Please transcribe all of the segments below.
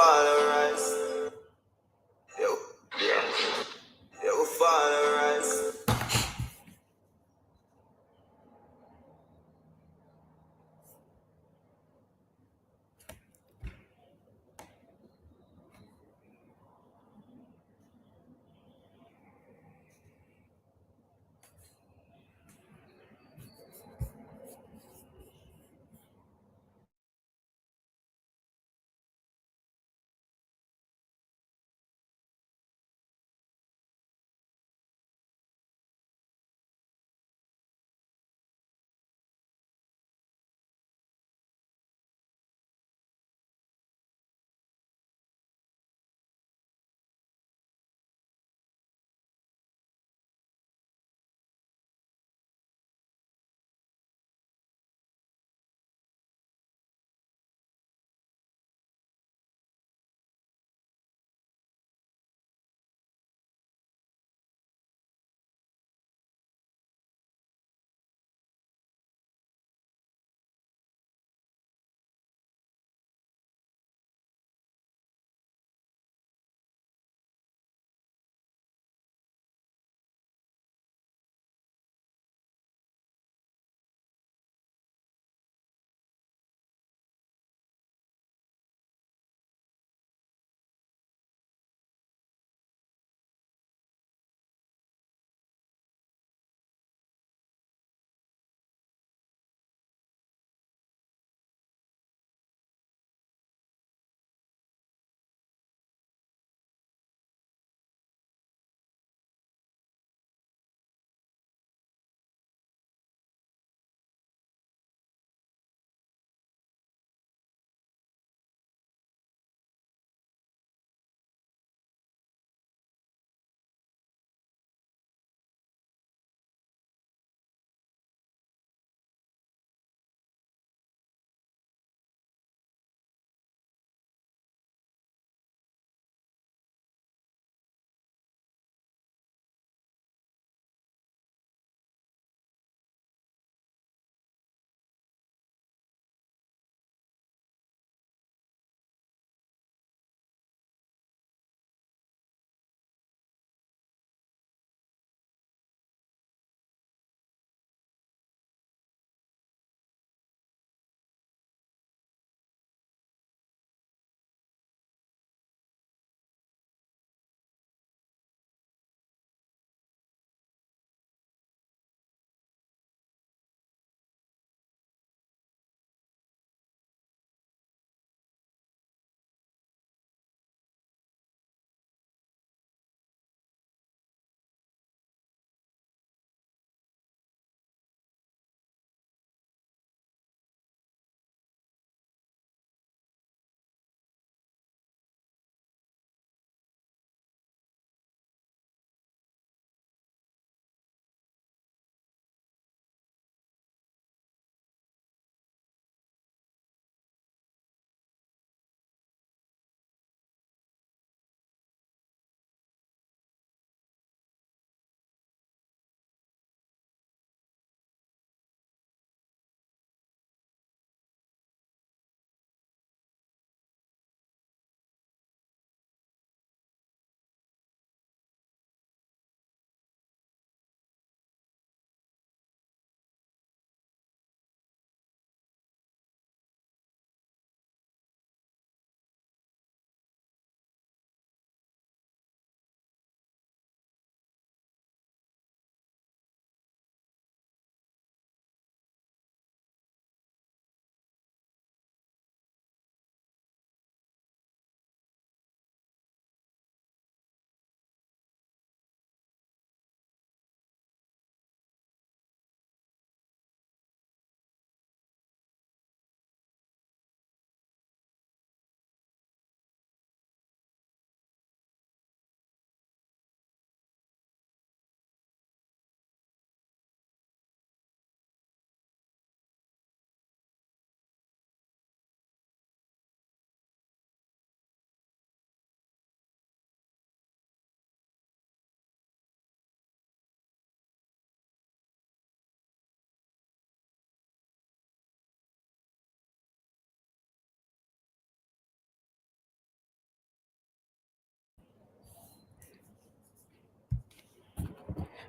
rise. It will fall, rise.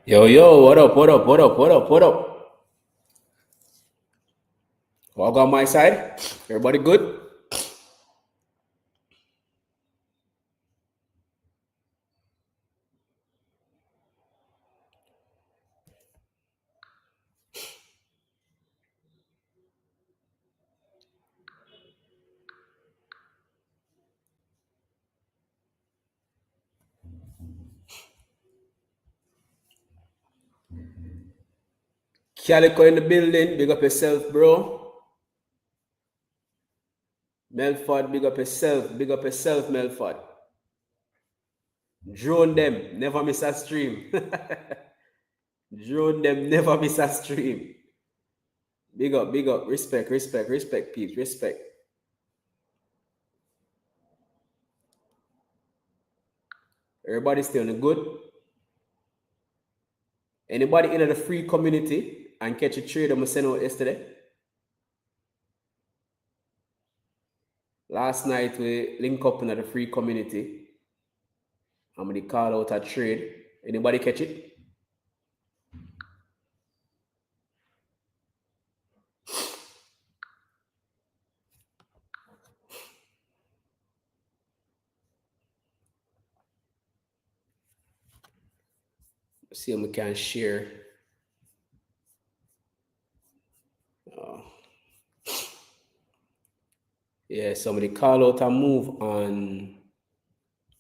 Yo, what up, what up, what up, what up, what up? Walk on my side. Everybody good? Calico in the building. Big up yourself, bro. Melford, big up yourself. Big up yourself, Melford. Drone them. Never miss a stream. Drone them. Never miss a stream. Big up, big up. Respect, respect, respect, peeps. Respect. Everybody still in the good? Anybody in the free community and catch a trade I'm sent out yesterday? Last night we link up in the free community. I'm gonna call out a trade. Anybody catch it? See if we can share. Yeah, somebody call out a move on,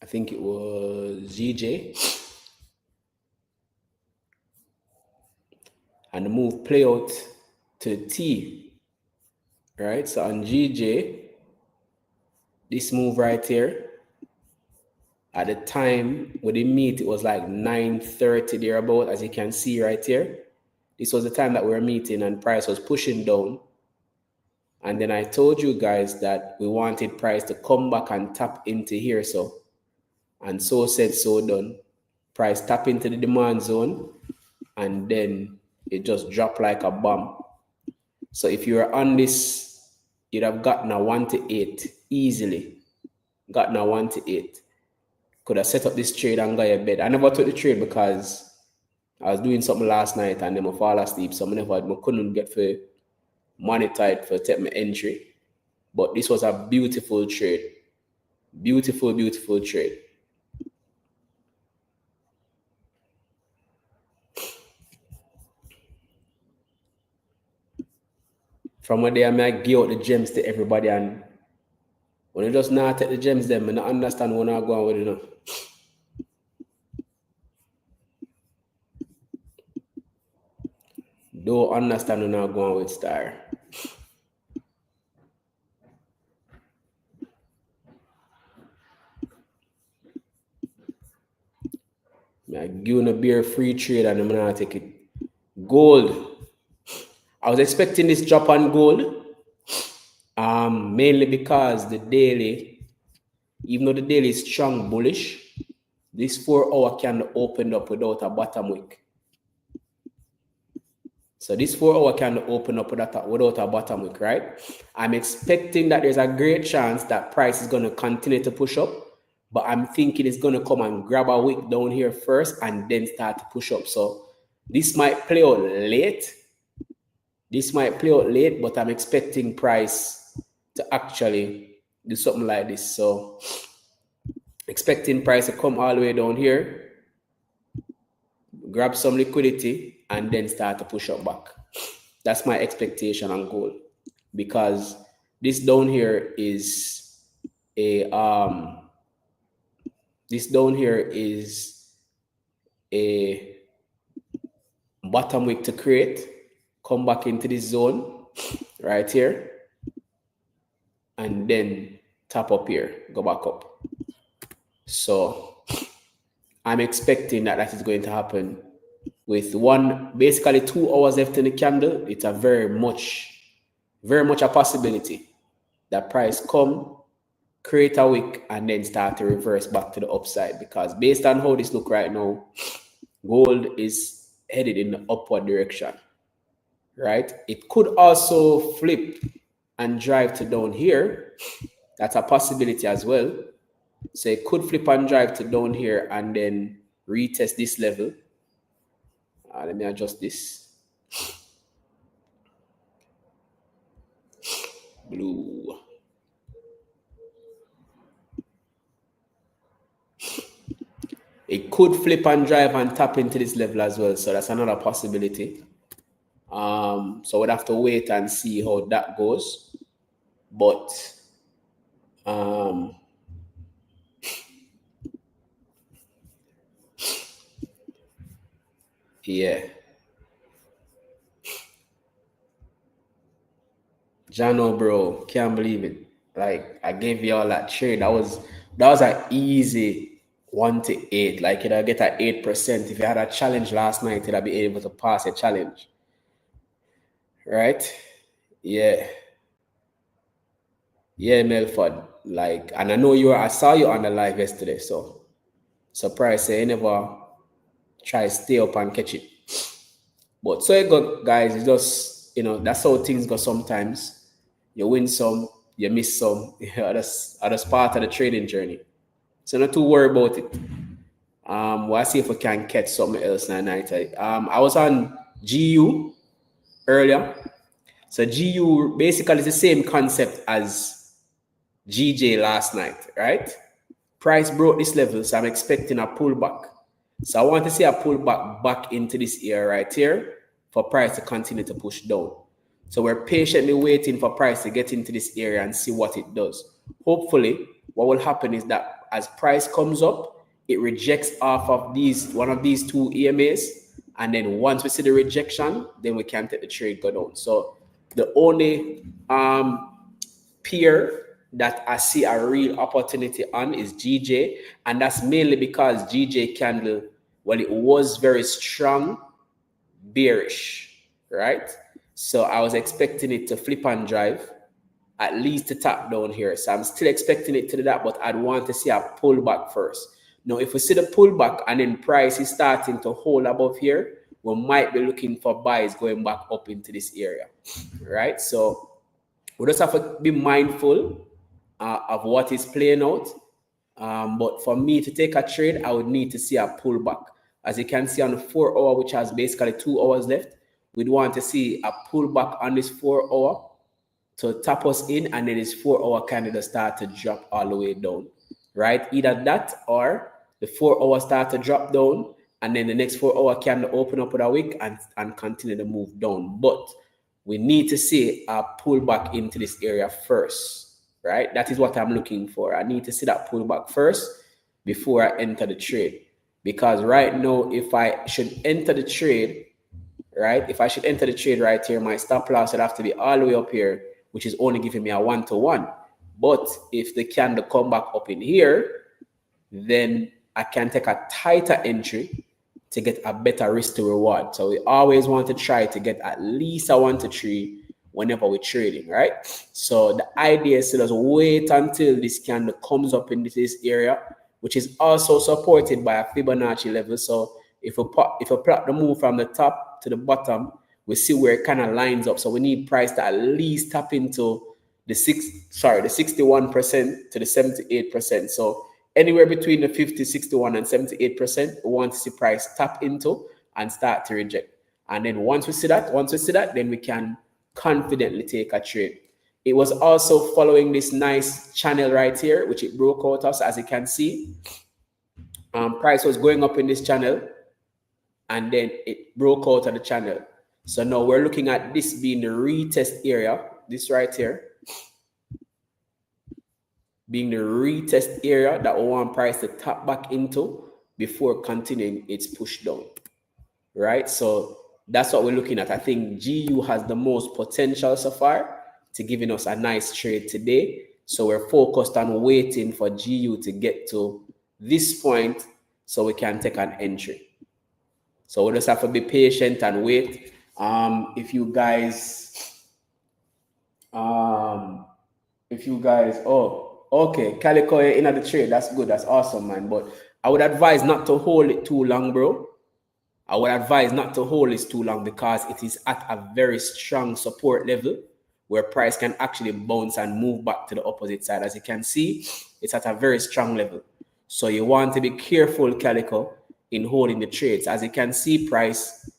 I think it was GJ. And the move play out to T. Right? So on GJ, this move right here, at the time when they meet, it was like 9:30 thereabout, as you can see right here. This was the time that we were meeting and price was pushing down. And then I told you guys that we wanted price to come back and tap into here. So, and so said, so done. Price tap into the demand zone and then it just dropped like a bomb. So if you were on this, you'd have gotten a 1 to 8 easily. Gotten a 1 to 8. Could have set up this trade and got your bed. I never took the trade because I was doing something last night and then I fall asleep. So I couldn't get for monetized for take my entry. But this was a beautiful trade. Beautiful, beautiful trade. From where they I might give out the gems to everybody, and when you just not take the gems them and not understand what I'm going with, you know. Don't understand what I'm going with star. I give a beer free trade and I'm gonna take it. Gold. I was expecting this drop on gold. Mainly because the daily, even though the daily is strong bullish, this 4-hour candle opened up without a bottom wick. So this 4-hour candle open up without a bottom wick, right? I'm expecting that there's a great chance that price is going to continue to push up, but I'm thinking it's going to come and grab a wick down here first and then start to push up. So this might play out late. This might play out late, but I'm expecting price to actually do something like this. So expecting price to come all the way down here, grab some liquidity, and then start to push up back. That's my expectation on gold, because this down here is a bottom wick to create, come back into this zone right here, and then tap up here, go back up. So I'm expecting that is going to happen with basically 2 hours left in the candle. It's a very much a possibility that price come, create a wick, and then start to reverse back to the upside, because based on how this look right now, gold is headed in the upward direction, right? It could also flip and drive to down here. That's a possibility as well. So it could flip and drive to down here and then retest this level Let me adjust this. Blue. It could flip and drive and tap into this level as well. So that's another possibility. So we'd have to wait and see how that goes. But yeah. Jano, bro, can't believe it. Like, I gave you all that trade. That was an easy 1 to 8. Like, you'd get at 8%. If you had a challenge last night, you'd be able to pass a challenge. Right? Yeah. Yeah, Melford. Like, and I saw you on the live yesterday, so surprised say you never try to stay up and catch it. But so it go, guys, it's just, that's how things go sometimes. You win some, you miss some. That's part of the trading journey. So not too worry about it. We'll see if we can catch something else tonight. I was on GU earlier. So GU basically is the same concept as GJ last night, right? Price broke this level, so I'm expecting a pullback. So I want to see a pullback back into this area right here for price to continue to push down. So we're patiently waiting for price to get into this area and see what it does. Hopefully, what will happen is that as price comes up, it rejects off of one of these two EMAs. And then once we see the rejection, then we can take the trade go down. So the only pair that I see a real opportunity on is GJ. And that's mainly because GJ candle, well, it was very strong, bearish, right? So I was expecting it to flip and drive, at least to tap down here. So I'm still expecting it to do that, but I'd want to see a pullback first. Now, if we see the pullback and then price is starting to hold above here, we might be looking for buys going back up into this area, right? So we just have to be mindful of what is playing out. But for me to take a trade, I would need to see a pullback. As you can see on the 4 hour, which has basically 2 hours left, we'd want to see a pullback on this 4 hour to tap us in, and then this 4 hour candle start to drop all the way down, right? Either that or the 4 hour start to drop down, and then the next 4 hour candle open up with a wick and continue to move down. But we need to see a pullback into this area first, right? That is what I'm looking for. I need to see that pullback first before I enter the trade. Because right now, if I should enter the trade, right? If I should enter the trade right here, my stop loss would have to be all the way up here, which is only giving me a 1-to-1. But if the candle come back up in here, then I can take a tighter entry to get a better risk to reward. So we always want to try to get at least a 1-to-3 whenever we're trading, right? So the idea is to just wait until this candle comes up in this area, which is also supported by a Fibonacci level. So if we plot the move from the top to the bottom, we see where it kind of lines up. So we need price to at least tap into the 61% to the 78%. So anywhere between the 50, 61, and 78%, we want to see price tap into and start to reject. And then once we see that, then we can confidently take a trade. It was also following this nice channel right here, which it broke out us, as you can see. Price was going up in this channel, and then it broke out of the channel. So now we're looking at this being the retest area, this right here, being the retest area that we want price to tap back into before continuing its push down, right? So that's what we're looking at. I think GU has the most potential so far to giving us a nice trade today. So we're focused on waiting for GU to get to this point so we can take an entry. So we just have to be patient and wait. If you guys, oh, okay, Calico in the trade, that's good, that's awesome, man. But I would advise not to hold it too long, bro. I would advise not to hold this too long because it is at a very strong support level where price can actually bounce and move back to the opposite side. As you can see, it's at a very strong level. So you want to be careful, Calico, in holding the trades. As you can see, price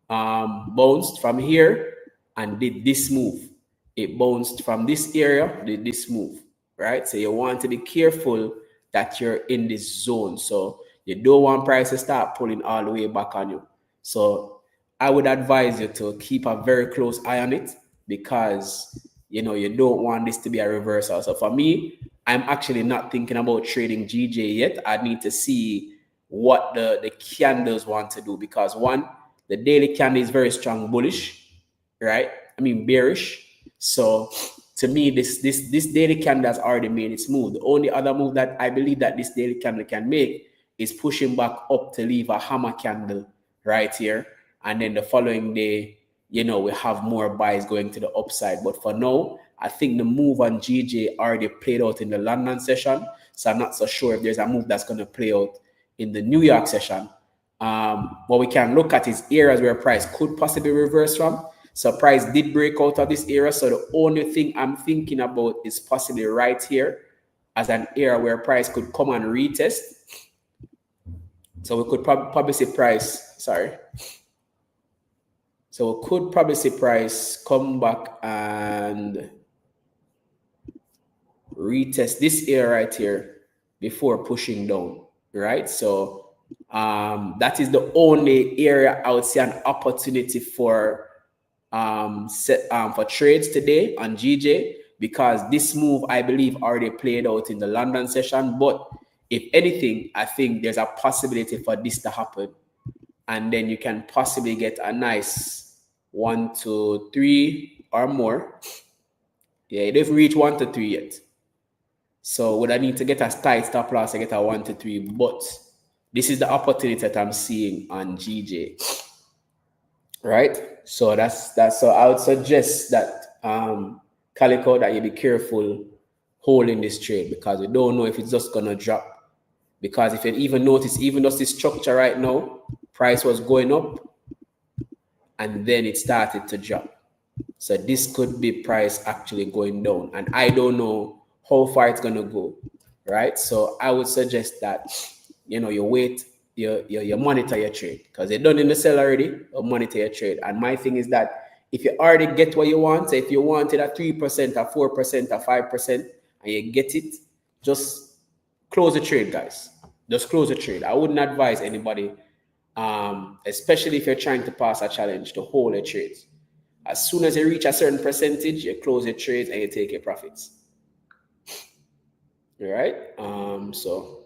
bounced from here and did this move. It bounced from this area, did this move, right? So you want to be careful that you're in this zone. So you don't want price to start pulling all the way back on you. So I would advise you to keep a very close eye on it, because you don't want this to be a reversal. So for me, I'm actually not thinking about trading GJ yet. I need to see what the candles want to do, because one, the daily candle is very strong bullish, right? I mean bearish. So to me, this daily candle has already made its move. The only other move that I believe that this daily candle can make is pushing back up to leave a hammer candle right here, and then the following day, we have more buys going to the upside. But for now, I think the move on GJ already played out in the London session, so I'm not so sure if there's a move that's going to play out in the New York session. What we can look at is areas where price could possibly reverse from. So price did break out of this area. So the only thing I'm thinking about is possibly right here as an area where price could come and retest. So we could probably see price, So we could probably see price come back and retest this area right here before pushing down, right? So that is the only area I would see an opportunity for trades today on GJ, because this move I believe already played out in the London session. But if anything, I think there's a possibility for this to happen, and then you can possibly get a nice 1, 2, 3 or more. Yeah, it didn't reach 1 to 3 yet. So would I need to get a tight stop loss to get a 1 to 3? But this is the opportunity that I'm seeing on GJ, right? So that's so I would suggest that Calico, that you be careful holding this trade, because we don't know if it's just gonna drop. Because if you even notice, even just this structure right now, price was going up and then it started to drop. So this could be price actually going down, and I don't know how far it's gonna go, right? So I would suggest that you wait, you monitor your trade, because you're done in the sell already. Or monitor your trade. And my thing is that if you already get what you want, so if you wanted a 3%, a 4%, a 5%, and you get it, just close the trade, guys. Just close the trade. I wouldn't advise anybody, especially if you're trying to pass a challenge, to hold your trades. As soon as you reach a certain percentage, you close your trades and you take your profits. All right. So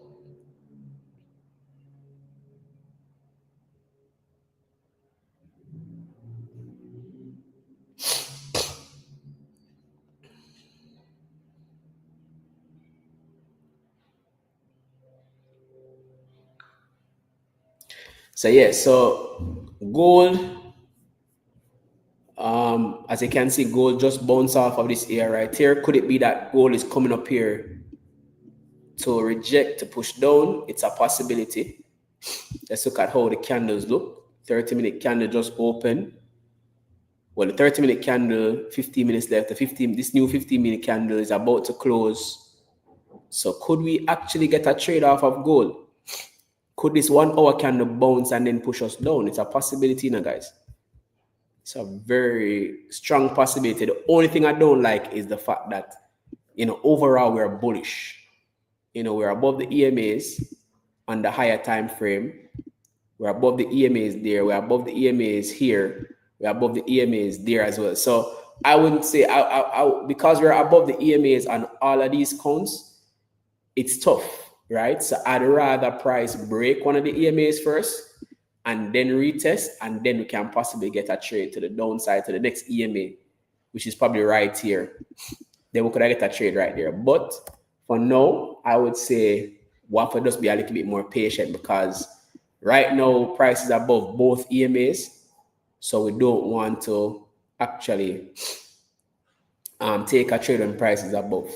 gold, as you can see, gold just bounced off of this area right here. Could it be that gold is coming up here to reject, to push down? It's a possibility. Let's look at how the candles look. 30-minute candle just opened. Well, the 30-minute candle, 15 minutes left. This new 15-minute candle is about to close. So could we actually get a trade off of gold? Could this 1 hour candle bounce and then push us down? It's a possibility, guys. It's a very strong possibility. The only thing I don't like is the fact that, overall we're bullish. We're above the EMAs on the higher time frame. We're above the EMAs there. We're above the EMAs here. We're above the EMAs there as well. So I wouldn't say, because we're above the EMAs on all of these counts, it's tough, right? So I'd rather price break one of the EMAs first and then retest, and then we can possibly get a trade to the downside to the next EMA, which is probably right here. Then we could get a trade right there. But for now, I would say we have to just be a little bit more patient, because right now price is above both EMAs. So we don't want to actually take a trade when price is above,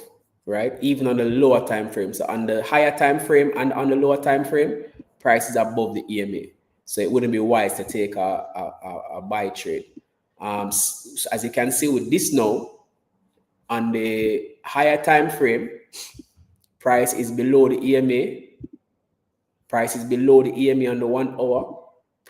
right? Even on the lower time frame. So on the higher time frame and on the lower time frame, price is above the EMA. So it wouldn't be wise to take a buy trade. So as you can see with this now, on the higher time frame, price is below the EMA. Price is below the EMA on the 1 hour.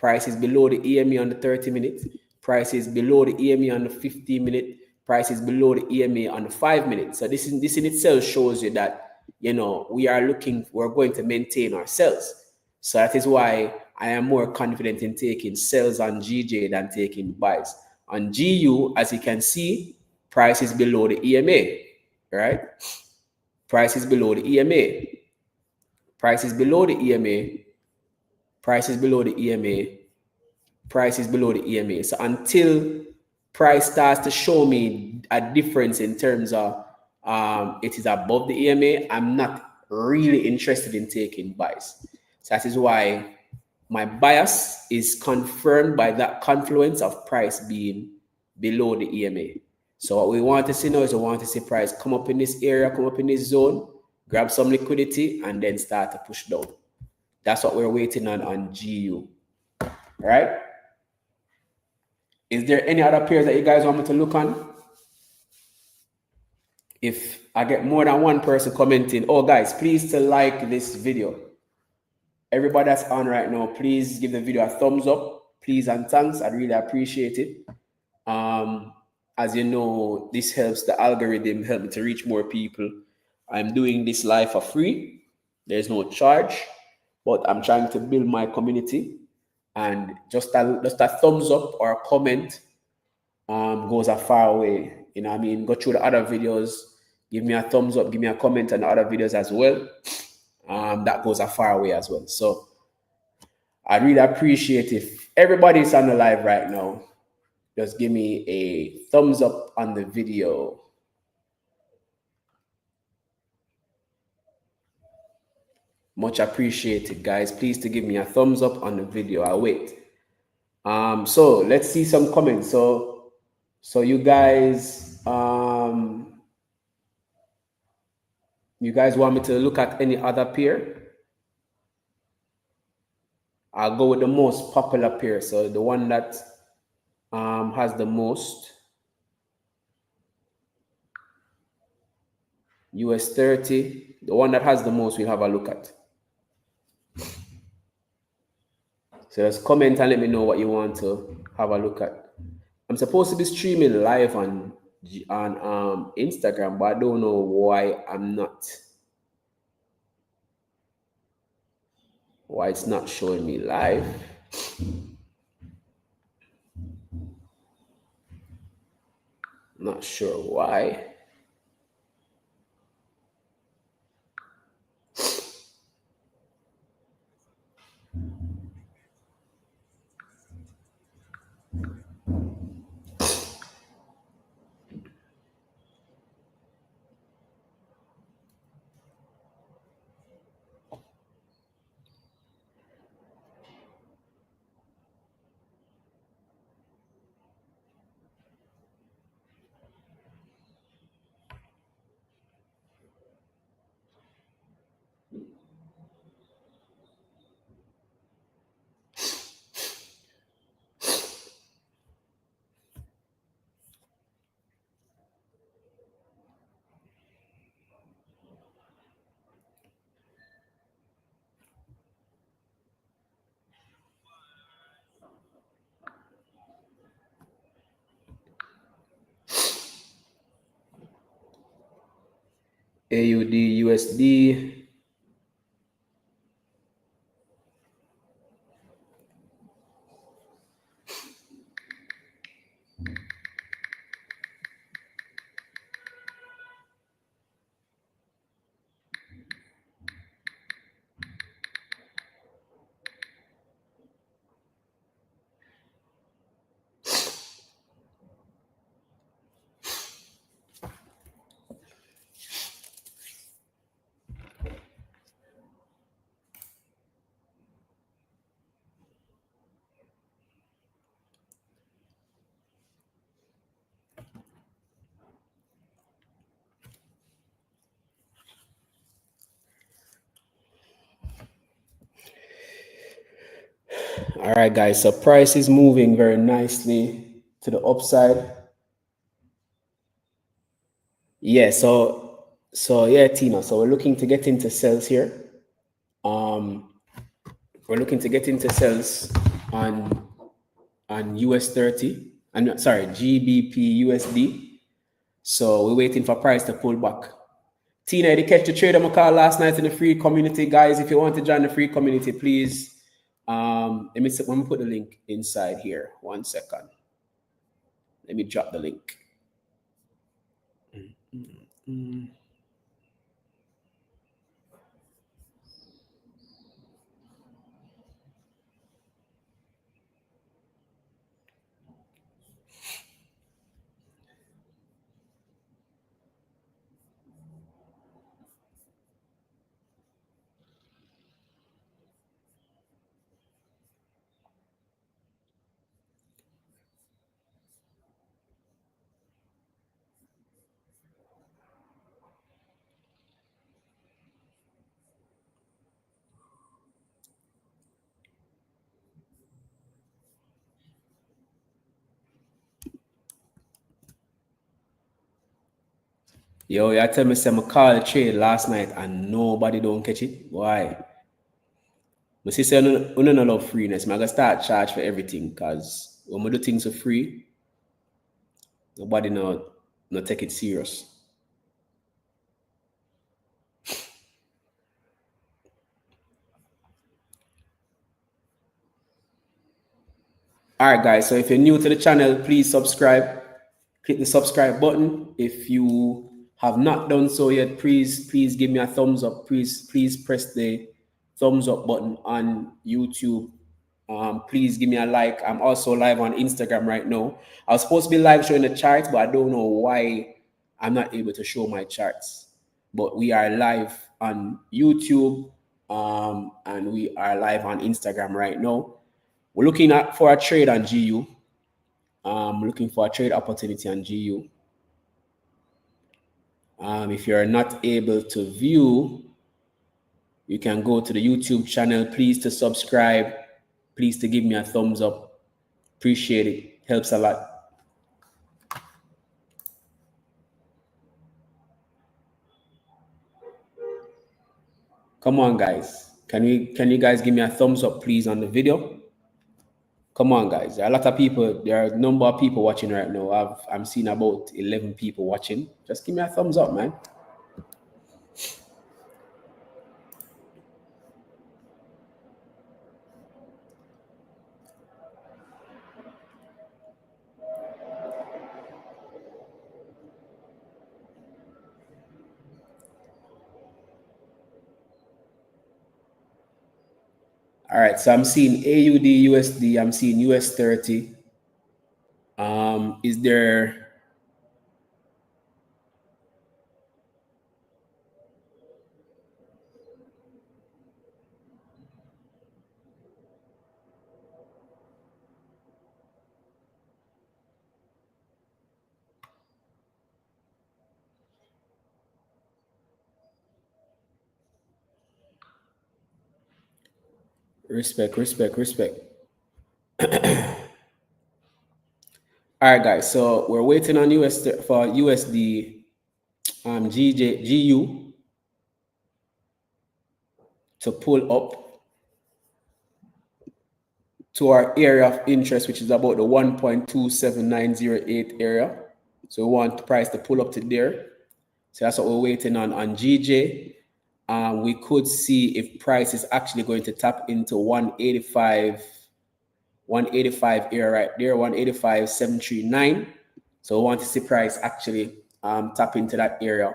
Price is below the EMA on the 30-minute. Price is below the EMA on the 15-minute. Price is below the EMA on the 5-minute. So this in itself shows you that, you know, we're going to maintain our sales. So that is why I am more confident in taking sells on GJ than taking buys. On GU, as you can see, price is below the EMA, right? Price is below the EMA. Price is below the EMA. Price is below the EMA. Price is below the EMA. So until price starts to show me a difference in terms of it is above the EMA, I'm not really interested in taking buys. So that is why my bias is confirmed by that confluence of price being below the EMA. So what we want to see now is we want to see price come up in this area, come up in this zone, grab some liquidity, and then start to push down. That's what we're waiting on GU. All right? Is there any other pairs that you guys want me to look on? If I get more than one person commenting, oh guys, please to like this video. Everybody that's on right now, please give the video a thumbs up. Please and thanks. I'd really appreciate it. As you know, this helps the algorithm help me to reach more people. I'm doing this live for free. There's no charge, but I'm trying to build my community. And just a thumbs up or a comment goes a far way. You know what I mean? Go through the other videos. Give me a thumbs up. Give me a comment on the other videos as well. That goes a far way as well. So I really appreciate if everybody's on the live right now, just give me a thumbs up on the video. Much appreciated, guys. Please to give me a thumbs up on the video. I'll wait. So let's see some comments. So you guys, you guys want me to look at any other pair? I'll go with the most popular pair. So the one that has the most. US30, the one that has the most, we'll have a look at. So just comment and let me know what you want to have a look at. I'm supposed to be streaming live on Instagram, but I don't know why I'm not. Why it's not showing me live. Not sure why. AUD, USD. All right, guys. So price is moving very nicely to the upside. Yeah. So yeah, Tina. So we're looking to get into sales here. We're looking to get into sales on US30, and sorry, GBP USD. So we're waiting for price to pull back. Tina, did you catch the trade I'm call last night in the free community? Guys, if you want to join the free community, please let me put the link inside here. 1 second. Let me drop the link. Yo, you tell me some call trade last night and nobody don't catch it. Why? My sister, you don't love freeness. I'm gonna start charge for everything because when we do things for free, nobody no take it serious. All right, guys. So if you're new to the channel, please subscribe. Click the subscribe button. If you have not done so yet, please give me a thumbs up. Please press the thumbs up button on YouTube. Please give me a like. I'm also live on Instagram right now. I was supposed to be live showing the charts, but I don't know why I'm not able to show my charts. But we are live on YouTube, and we are live on Instagram right now. We're looking for a trade on GU. Looking for a trade opportunity on GU. If you're not able to view, you can go to the YouTube channel. Please to subscribe. Please to give me a thumbs up. Appreciate it. Helps a lot. Come on, guys. Can you guys give me a thumbs up, please, on the video? Come on, guys. There are a lot of people. There are a number of people watching right now. I'm seeing about 11 people watching. Just give me a thumbs up, man. All right, so I'm seeing AUD, USD. I'm seeing US30. Is there respect? All right, guys. So we're waiting on for USD, GU to pull up to our area of interest, which is about the 1.27908 area. So we want the price to pull up to there. So that's what we're waiting on GJ. We could see if price is actually going to tap into 185 area right there, 185.739. So we want to see price actually tap into that area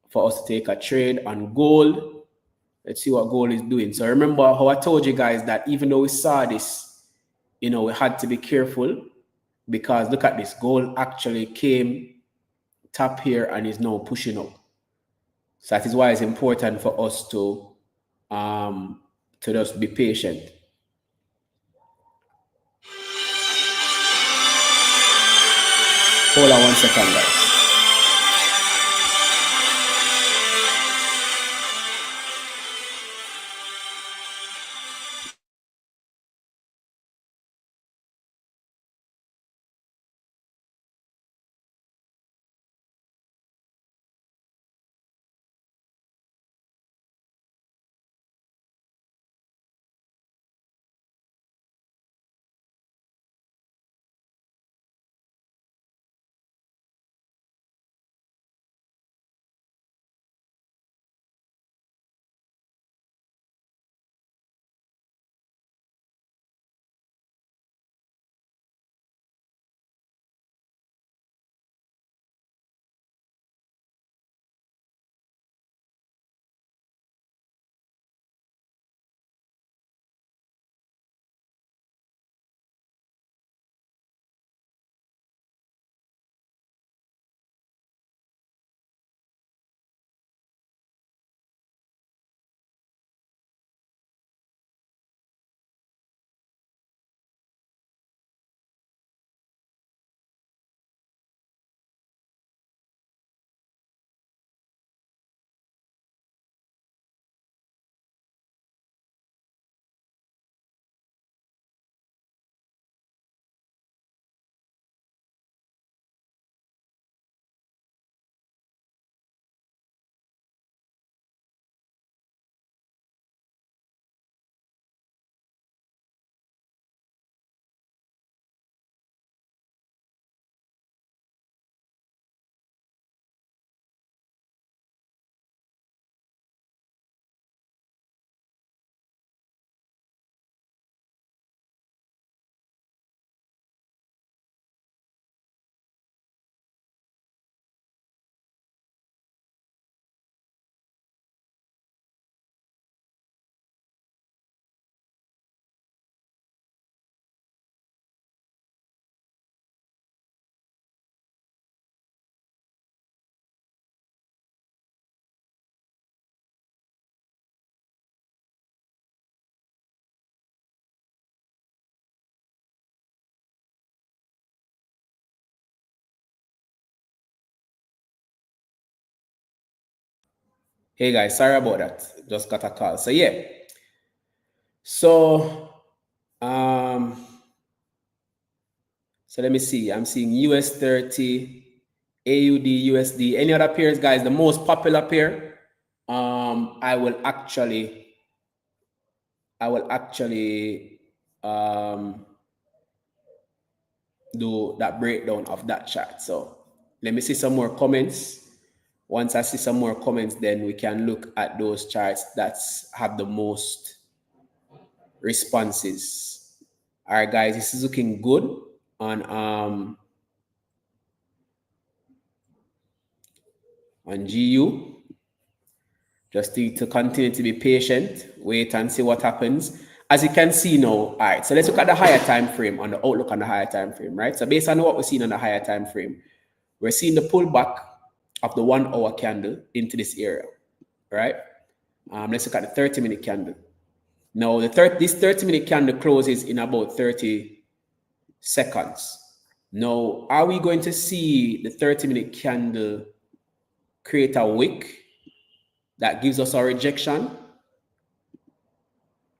for us to take a trade on gold. Let's see what gold is doing. So remember how I told you guys that even though we saw this, we had to be careful because look at this. Gold actually came top here and is now pushing up. So that is why it's important for us to just be patient. Hold on 1 second, guys. Hey guys, sorry about that. Just got a call. So yeah. So so let me see. I'm seeing US30, AUD, USD. Any other pairs, guys? The most popular pair. I will actually do that breakdown of that chart. So let me see some more comments. Once I see some more comments, then we can look at those charts that have the most responses. All right, guys, this is looking good on GU. Just need to continue to be patient, wait and see what happens. As you can see now, all right, so let's look at the higher time frame, on the outlook on the higher time frame, right? So based on what we're seeing on the higher time frame, we're seeing the pullback of the 1 hour candle into this area, right? Let's look at the 30-minute candle. Now, this 30-minute candle closes in about 30 seconds. Now, are we going to see the 30-minute candle create a wick that gives us a rejection,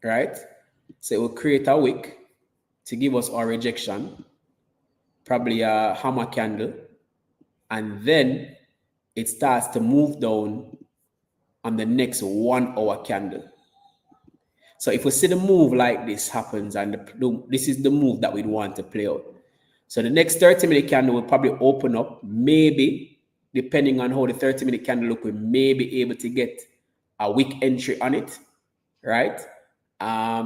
right? So it will create a wick to give us our rejection, probably a hammer candle, and then it starts to move down on the next 1 hour candle. So if we see the move like this happens, and this is the move that we'd want to play out. So the next 30-minute candle will probably open up, maybe, depending on how the 30-minute candle look, we may be able to get a wick entry on it, right?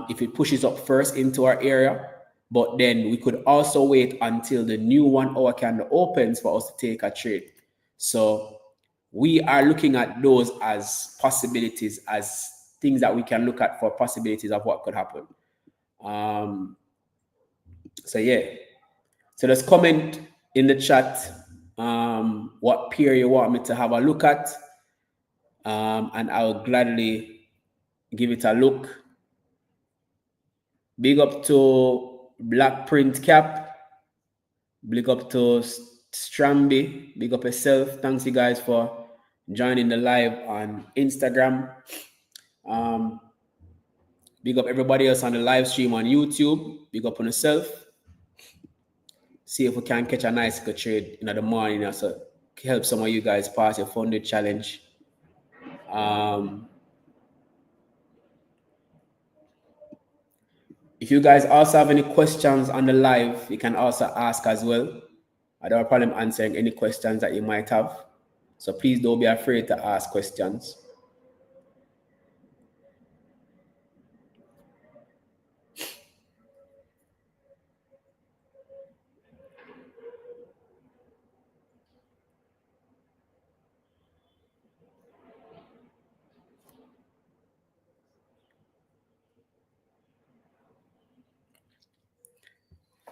If it pushes up first into our area, but then we could also wait until the new 1 hour candle opens for us to take a trade. So we are looking at those as possibilities, as things that we can look at for possibilities of what could happen. So yeah, so just comment in the chat what pair you want me to have a look at, and I'll gladly give it a look. Big up to Black Print Cap. Big up to Stramby. Big up yourself. Thanks you guys for joining the live on Instagram. Big up everybody else on the live stream on YouTube. Big up on yourself. See if we can catch a nice good trade in the morning, so help some of you guys pass your funded challenge. If you guys also have any questions on the live, you can also ask as well. I don't have a problem answering any questions that you might have. So please don't be afraid to ask questions.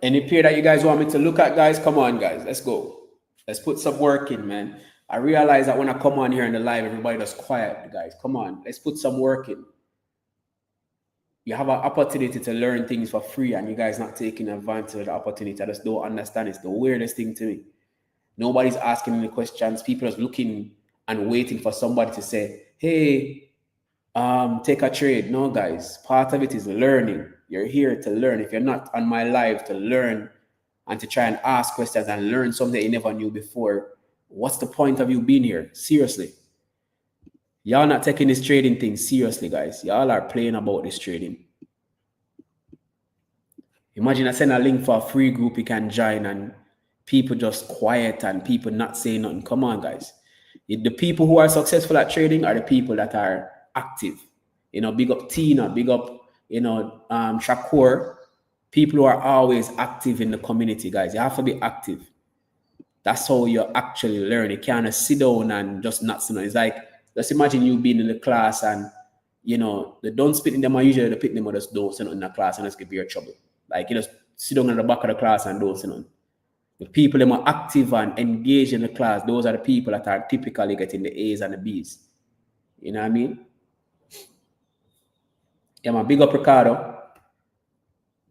Any pair that you guys want me to look at, guys, come on, guys. Let's go. Let's put some work in, man. I realize that when I come on here in the live, everybody just quiet, guys. Come on. Let's put some work in. You have an opportunity to learn things for free, and you guys not taking advantage of the opportunity. I just don't understand. It's the weirdest thing to me. Nobody's asking any questions. People are looking and waiting for somebody to say, hey, take a trade. No, guys. Part of it is learning. You're here to learn. If you're not on my live to learn and to try and ask questions and learn something you never knew before, what's the point of you being here? Seriously. Y'all not taking this trading thing seriously, guys. Y'all are playing about this trading. Imagine I send a link for a free group you can join and people just quiet and people not saying nothing. Come on, guys. The people who are successful at trading are the people that are active. You know, big up Tina, big up, Shakur. People who are always active in the community, guys. You have to be active. That's how you actually learn. You can't sit down and just not sit down. It's like, just imagine you being in the class and, they don't spit in them, or usually the pit them or just don't sit in the class and just give you trouble. Like, you just sit down in the back of the class and don't sit down. The people that are active and engaged in the class, those are the people that are typically getting the A's and the B's. You know what I mean? Yeah, man, big up Ricardo.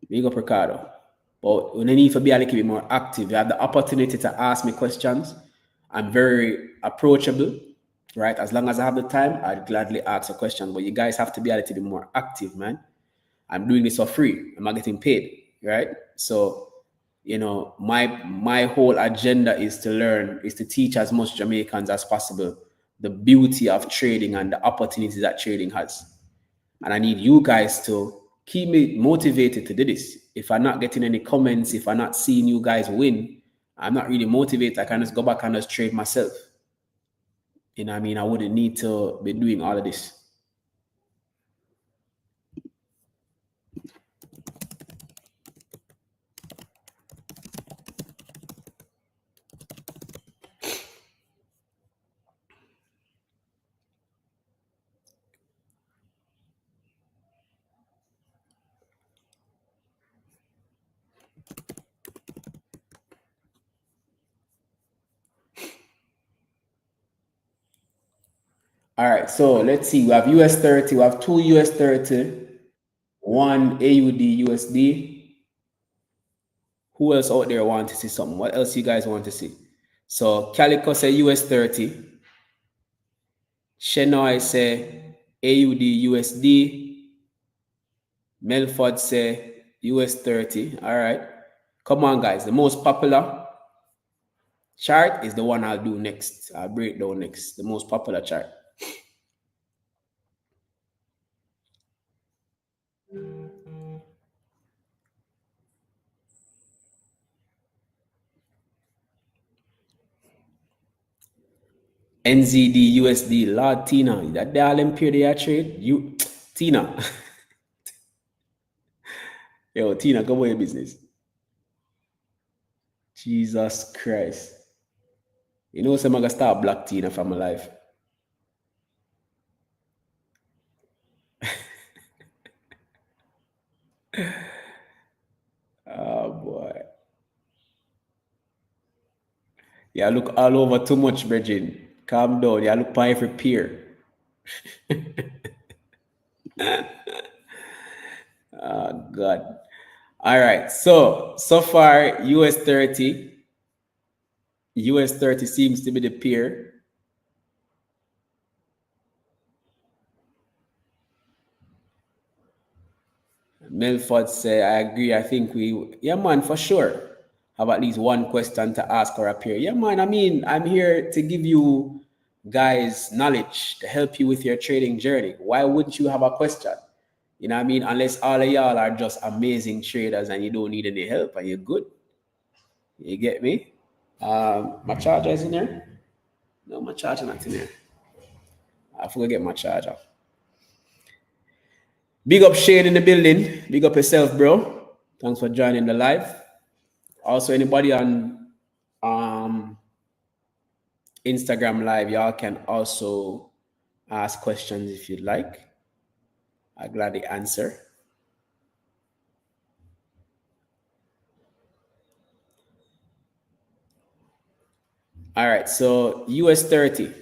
Big up Ricardo. But we need to be a little bit more active. You have the opportunity to ask me questions. I'm very approachable. right? As long as I have the time, I'd gladly ask a question. But you guys have to be a little bit more active, man. I'm doing this for free. I'm not getting paid, right? So, you know, my whole agenda is to learn, is to teach as much Jamaicans as possible the beauty of trading and the opportunities that trading has. And I need you guys to keep me motivated to do this. If I'm not getting any comments, if I'm not seeing you guys win, I'm not really motivated. I can just go back and just trade myself. You know what I mean? I wouldn't need to be doing all of this. All right, so let's see. We have US30. We have two US30, one AUD USD. Who else out there want to see something? What else you guys want to see? So Calico say US30. Shenoy say AUD USD. Melford say US30. All right. Come on, guys. The most popular chart is the one I'll do next. I'll break down next. The most popular chart. NZD USD. Lord Tina. That darling period trade. You Tina. Yo, Tina, come on your business. Jesus Christ. You know, I'm going to start black Tina from my life. Oh, boy. Yeah, look all over too much, Bridget. Calm down. Yeah, look by every peer. Oh, God. All right. So far, US30 seems to be the peer. Melford say, I agree. I think yeah, man, for sure. Have at least one question to ask or appear. Yeah, man. I mean, I'm here to give you guys knowledge to help you with your trading journey. Why wouldn't you have a question? You know what I mean? Unless all of y'all are just amazing traders and you don't need any help and you're good. You get me? My charger is in there? No, my charger not in there. I forgot to get my charger. Big up Shane in the building. Big up yourself, bro. Thanks for joining the live. Also, anybody on Instagram live, y'all can also ask questions if you'd like. I'll gladly answer. All right, so US30.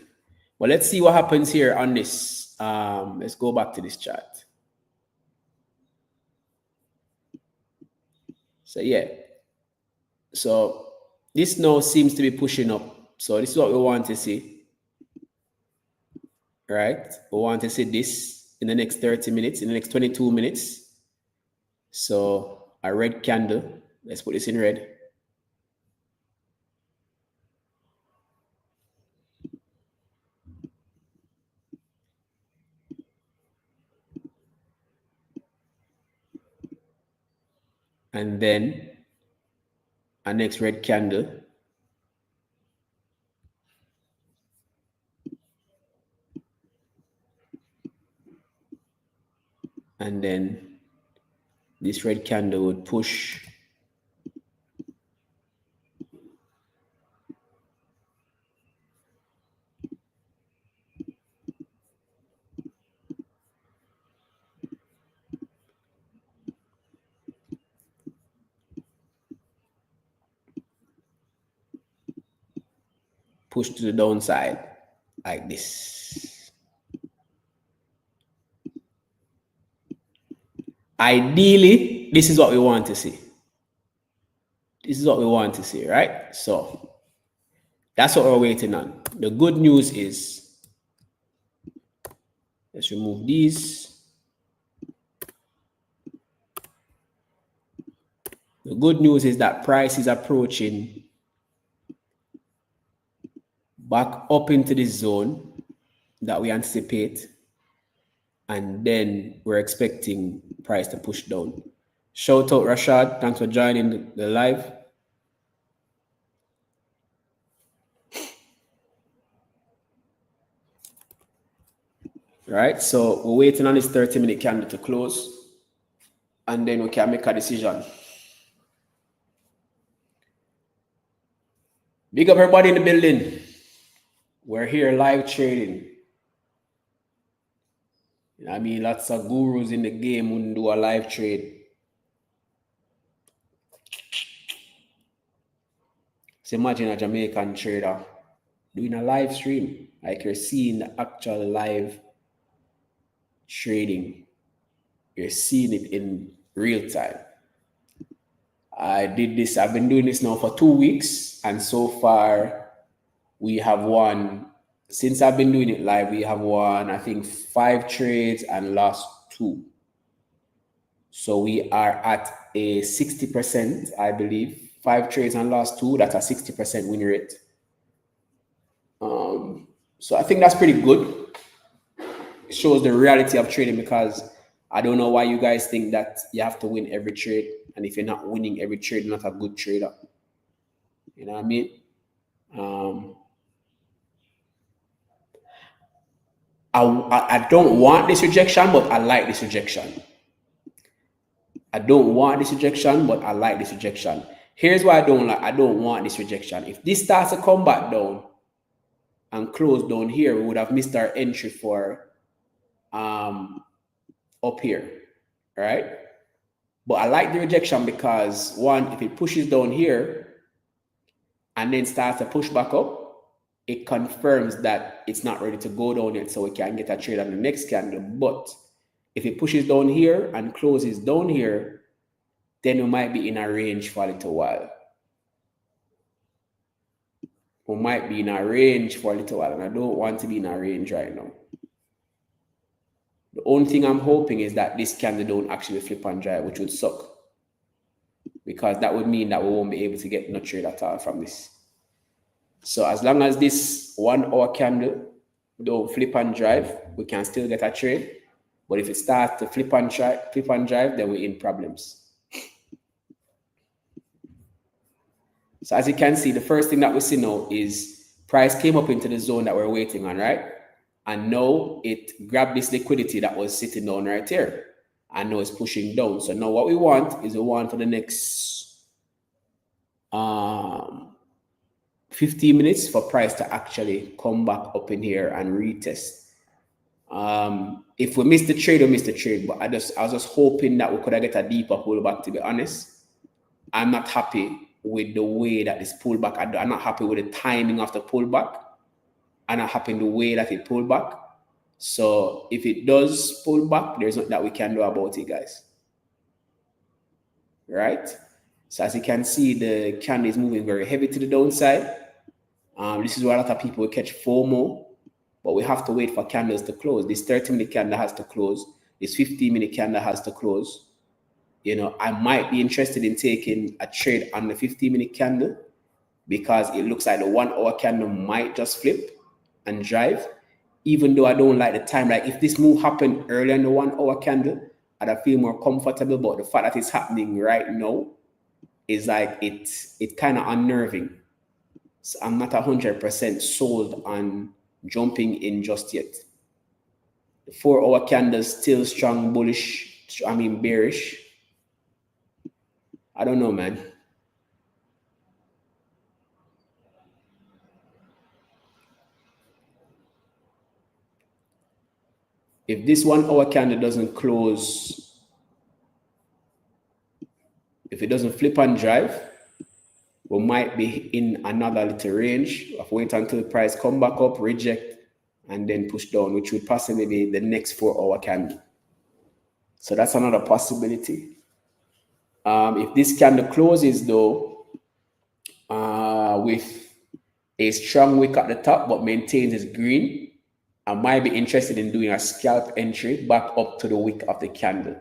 Well, let's see what happens here on this. Let's go back to this chart. So yeah, so this now seems to be pushing up. So this is what we want to see, right? We want to see this in the next 30 minutes, in the next 22 minutes. So a red candle, let's put this in red. And then our next red candle. And then this red candle would push to the downside like this. Ideally, this is what we want to see. This is what we want to see, right? So that's what we're waiting on. The good news is Let's remove these. The good news is that price is approaching back up into this zone that we anticipate, and then we're expecting price to push down. Shout out Rashad, thanks for joining the live. Right, so we're waiting on this 30-minute candle to close, and then we can make a decision. Big up everybody in the building. We're here live trading. I mean, lots of gurus in the game wouldn't do a live trade. So imagine a Jamaican trader doing a live stream, like you're seeing the actual live trading. You're seeing it in real time. I've been doing this now for 2 weeks, and so far we have won. Since I've been doing it live, we have won, I think, 5 trades and lost 2. So we are at a 60%, I believe. 5 trades and lost 2, that's a 60% win rate. So I think that's pretty good. It shows the reality of trading, because I don't know why you guys think that you have to win every trade. And if you're not winning every trade, you're not a good trader. You know what I mean? I don't want this rejection, but I like this rejection. I don't want this rejection, but I like this rejection. Here's why I don't want this rejection. If this starts to come back down and close down here, we would have missed our entry for up here, right? But I like the rejection because, one, if it pushes down here and then starts to push back up, it confirms that it's not ready to go down yet, so we can get a trade on the next candle. But if it pushes down here and closes down here, then we might be in a range for a little while. We might be in a range for a little while, and I don't want to be in a range right now. The only thing I'm hoping is that this candle don't actually flip and drive, which would suck, because that would mean that we won't be able to get no trade at all from this. So as long as this 1 hour candle don't flip and drive, we can still get a trade. But if it starts to flip and drive, then we're in problems. So as you can see, the first thing that we see now is price came up into the zone that we're waiting on, right? And now it grabbed this liquidity that was sitting down right here. And now it's pushing down. So now what we want is for the next 15 minutes for price to actually come back up in here and retest. If we miss the trade, we miss the trade. But I was just hoping that we could have get a deeper pullback, to be honest. I'm not happy with the way that this pullback. I'm not happy with the timing of the pullback. I'm not happy with the way that it pulled back. So if it does pull back, there's nothing that we can do about it, guys. Right? So as you can see, the candle is moving very heavy to the downside. This is where a lot of people will catch FOMO, but we have to wait for candles to close. This 30-minute candle has to close. This 15-minute candle has to close. You know, I might be interested in taking a trade on the 15-minute candle, because it looks like the 1 hour candle might just flip and drive, even though I don't like the time. Like if this move happened earlier in the 1 hour candle, I'd feel more comfortable. But the fact that it's happening right now is like it's kind of unnerving. So I'm not 100% sold on jumping in just yet. The 4 hour candle is still strong bullish. I mean bearish. I don't know, man. If this 1 hour candle doesn't close, if it doesn't flip and drive, we might be in another little range of wait until the price come back up, reject, and then push down, which would possibly be the next 4 hour candle. So that's another possibility. If this candle closes though, with a strong wick at the top but maintains its green, I might be interested in doing a scalp entry back up to the wick of the candle.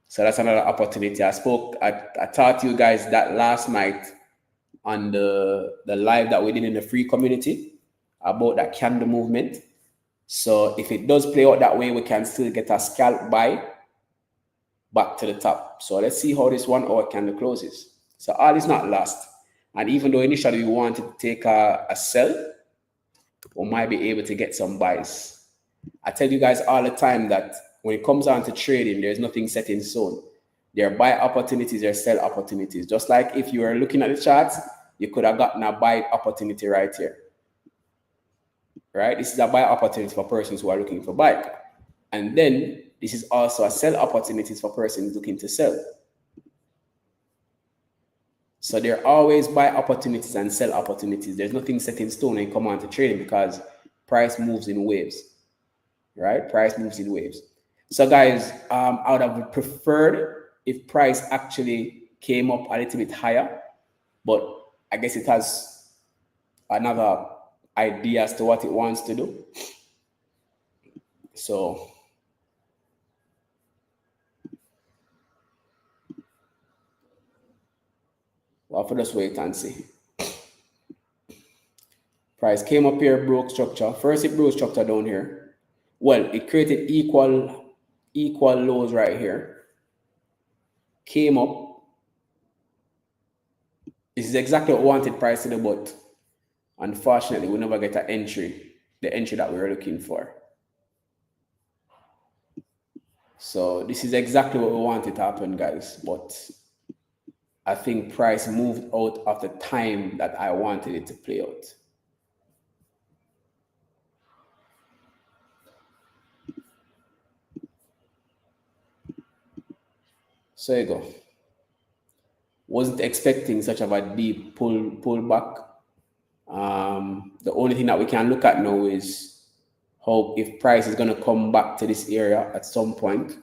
So that's another opportunity. I taught you guys that last night on the live that we did in the free community about that candle movement. So if it does play out that way, we can still get a scalp buy back to the top. So let's see how this 1 hour candle closes. So all is not lost. And even though initially we wanted to take a sell, we might be able to get some buys. I tell you guys all the time that when it comes down to trading, there's nothing set in stone. There are buy opportunities, there are sell opportunities. Just like if you were looking at the charts, you could have gotten a buy opportunity right here. Right? This is a buy opportunity for persons who are looking for buy. And then this is also a sell opportunities for persons looking to sell. So there are always buy opportunities and sell opportunities. There's nothing set in stone when you come on to trading because price moves in waves, right? Price moves in waves. So guys, I would have preferred if price actually came up a little bit higher, but I guess it has another idea as to what it wants to do. So we'll have to just wait and see. Price came up here, broke structure. First it broke structure down here. Well, it created equal lows right here. Came up. This is exactly what we wanted price to do, but unfortunately we never get an entry, the entry that we were looking for. So this is exactly what we wanted to happen, guys, but I think price moved out of the time that I wanted it to play out. So there you go. Wasn't expecting such of a deep pull back. The only thing that we can look at now is how if price is going to come back to this area at some point.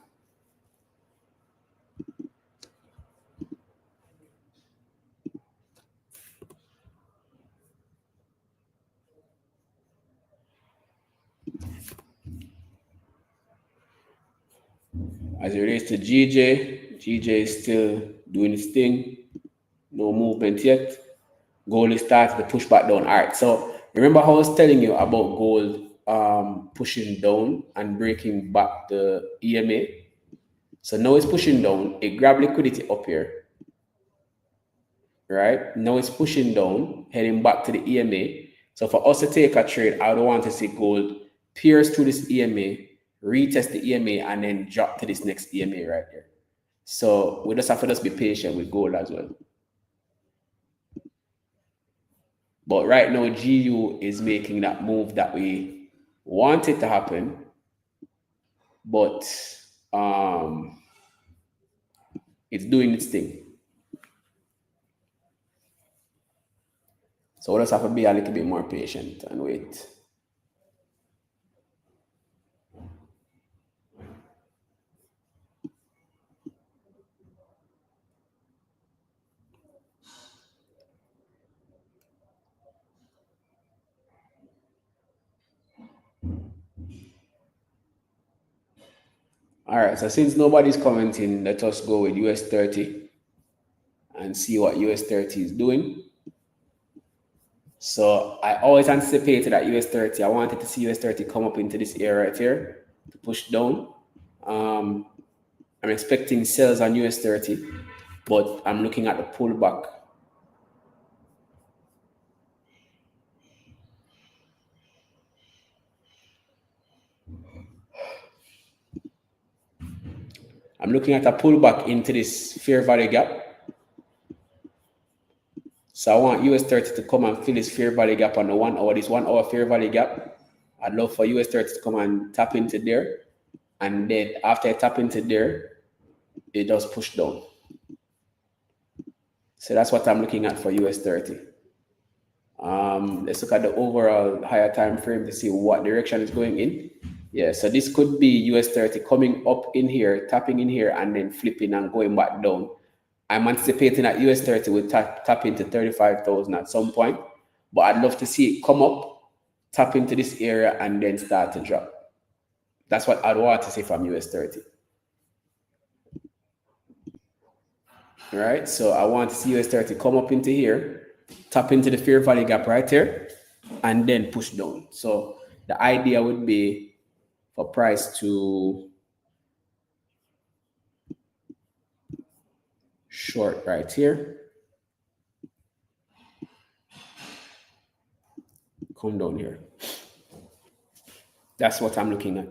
As it relates to GJ is still doing its thing. No movement yet. Gold is starting to push back down. All right, so remember how I was telling you about gold pushing down and breaking back the EMA? So now it's pushing down. It grabbed liquidity up here. Right? Now it's pushing down, heading back to the EMA. So for us to take a trade, I would want to see gold pierce through this EMA, retest the EMA, and then drop to this next EMA right here. So we just have to just be patient with gold as well. But right now, GU is making that move that we want it to happen. But it's doing its thing. So we'll just have to be a little bit more patient and wait. All right, so since nobody's commenting, let us go with US30 and see what US30 is doing. So I always anticipated that US30. I wanted to see US30 come up into this area right here to push down. I'm expecting sales on US30, but I'm looking at the pullback. I'm looking at a pullback into this fair value gap. So I want US30 to come and fill this fair value gap on the 1 hour, this 1 hour fair value gap. I'd love for US30 to come and tap into there. And then after I tap into there, it does push down. So that's what I'm looking at for US30. Let's look at the overall higher time frame to see what direction it's going in. Yeah, so this could be US30 coming up in here, tapping in here, and then flipping and going back down. I'm anticipating that US30 will tap into 35,000 at some point, but I'd love to see it come up tap into this area and then start to drop. That's what I'd want to say from US30. All right, so I want to see US30 come up into here, tap into the fair value gap right here, and then push down. So the idea would be for price to short right here, come down here. That's what I'm looking at.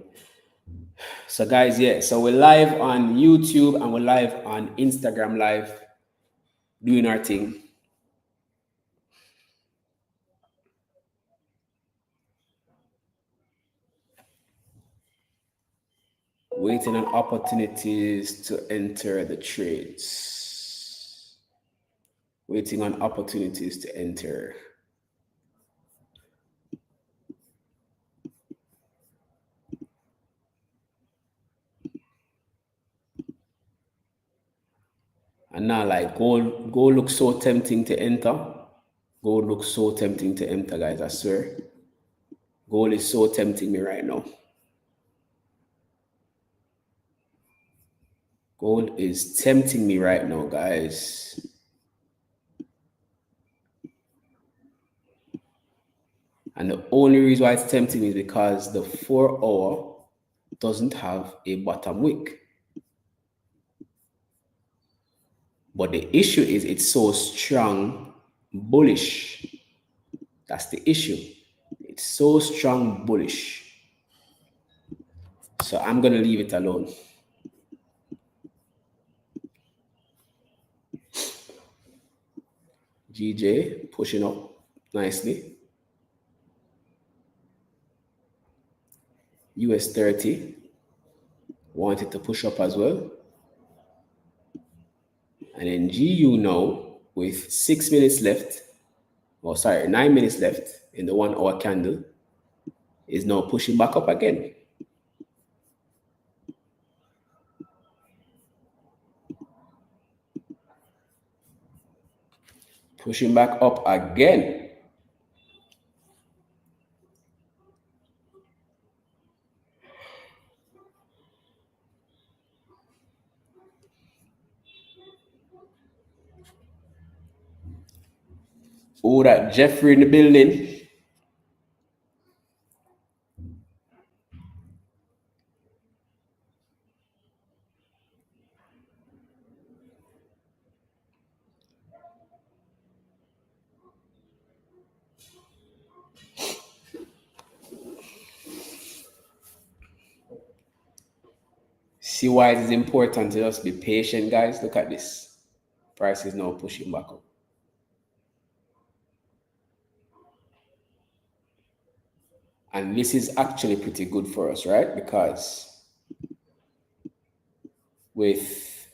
So guys, yeah, so we're live on YouTube and we're live on Instagram live doing our thing. Waiting on opportunities to enter the trades. Waiting on opportunities to enter. And now, like, gold looks so tempting to enter. Gold looks so tempting to enter, guys, I swear. Gold is so tempting me right now. Gold is tempting me right now, guys. And the only reason why it's tempting me is because the 4 hour doesn't have a bottom wick. But the issue is it's so strong bullish. That's the issue. It's so strong bullish. So I'm going to leave it alone. GJ pushing up nicely. US30 wanted to push up as well. And then GU now with 6 minutes left, 9 minutes left in the 1 hour candle is now pushing back up again. Pushing back up again. Oh, that Jeffrey in the building. See why it is important to just be patient, guys. Look at this. Price is now pushing back up. And this is actually pretty good for us, right? Because with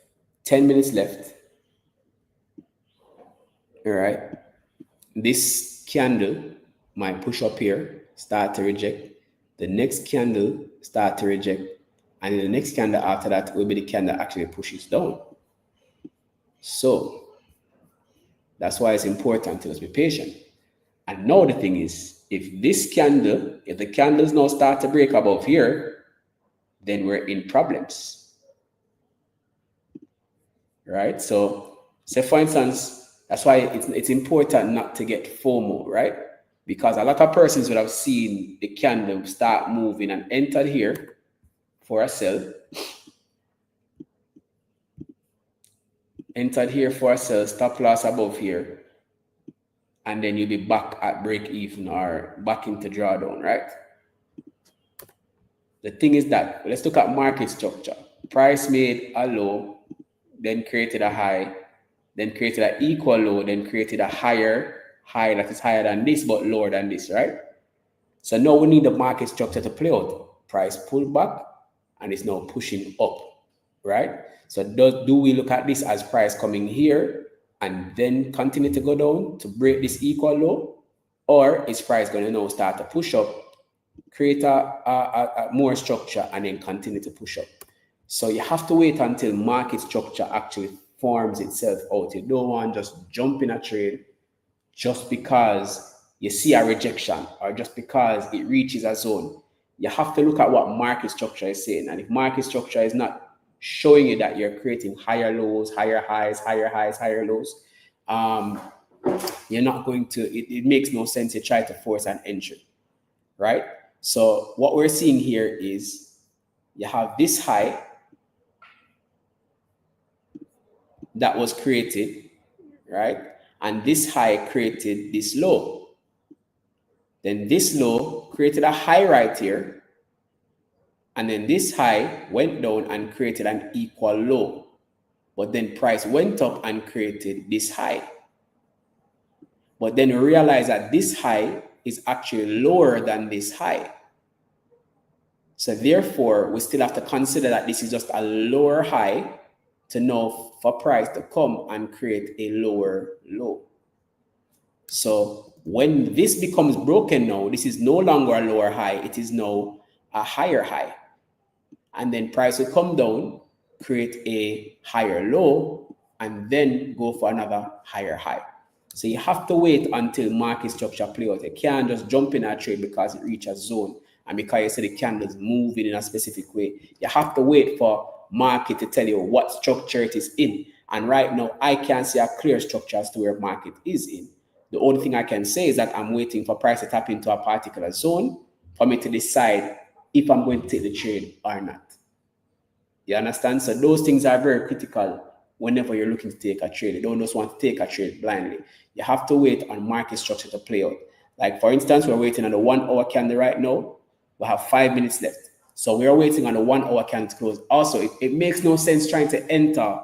10 minutes left, all right, this candle might push up here, start to reject. The next candle start to reject. And the next candle after that will be the candle that actually pushes down. So that's why it's important to just be patient. And now the thing is, if the candles now start to break above here, then we're in problems. Right? So say for instance, that's why it's important not to get FOMO, right? Because a lot of persons would have seen the candle start moving and entered here for a sell. Entered here for a sell, stop loss above here. And then you'll be back at break even or back into drawdown, right? The thing is that, let's look at market structure. Price made a low, then created a high, then created an equal low, then created a higher high that is higher than this but lower than this, right? So now we need the market structure to play out. Price pulled back and it's now pushing up, right? So do we look at this as price coming here and then continue to go down to break this equal low? Or is price going to now start to push up, create a more structure and then continue to push up? So you have to wait until market structure actually forms itself out. You don't want to just jump in a trade just because you see a rejection or just because it reaches a zone, you have to look at what market structure is saying. And if market structure is not showing you that you're creating higher lows, higher highs, higher lows, you're not going to, it makes no sense to try to force an entry, right? So what we're seeing here is you have this high that was created, right? And this high created this low. Then this low created a high right here. And then this high went down and created an equal low. But then price went up and created this high. But then we realize that this high is actually lower than this high. So therefore, we still have to consider that this is just a lower high to know for price to come and create a lower low. So when this becomes broken now, this is no longer a lower high, it is now a higher high. And then price will come down, create a higher low, and then go for another higher high. So you have to wait until market structure play out. You can't just jump in a trade because it reaches a zone and because you see the candles moving in a specific way. You have to wait for market to tell you what structure it is in. And right now, I can't see a clear structure as to where market is in. The only thing I can say is that I'm waiting for price to tap into a particular zone for me to decide if I'm going to take the trade or not. You understand? So those things are very critical whenever you're looking to take a trade. You don't just want to take a trade blindly. You have to wait on market structure to play out. Like for instance, we're waiting on the 1 hour candle right now. We have 5 minutes left. So we are waiting on the 1 hour candle to close. Also, it makes no sense trying to enter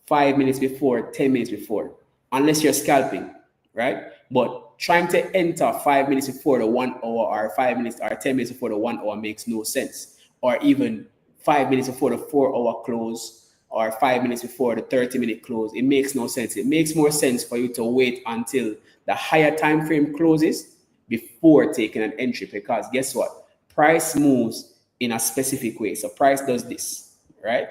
5 minutes before, 10 minutes before, unless you're scalping, right? But trying to enter 5 minutes before the 1 hour or 5 minutes or 10 minutes before the 1 hour makes no sense. Or even 5 minutes before the 4 hour close or 5 minutes before the 30-minute close. It makes no sense. It makes more sense for you to wait until the higher time frame closes before taking an entry, because guess what? Price moves in a specific way. So price does this, right?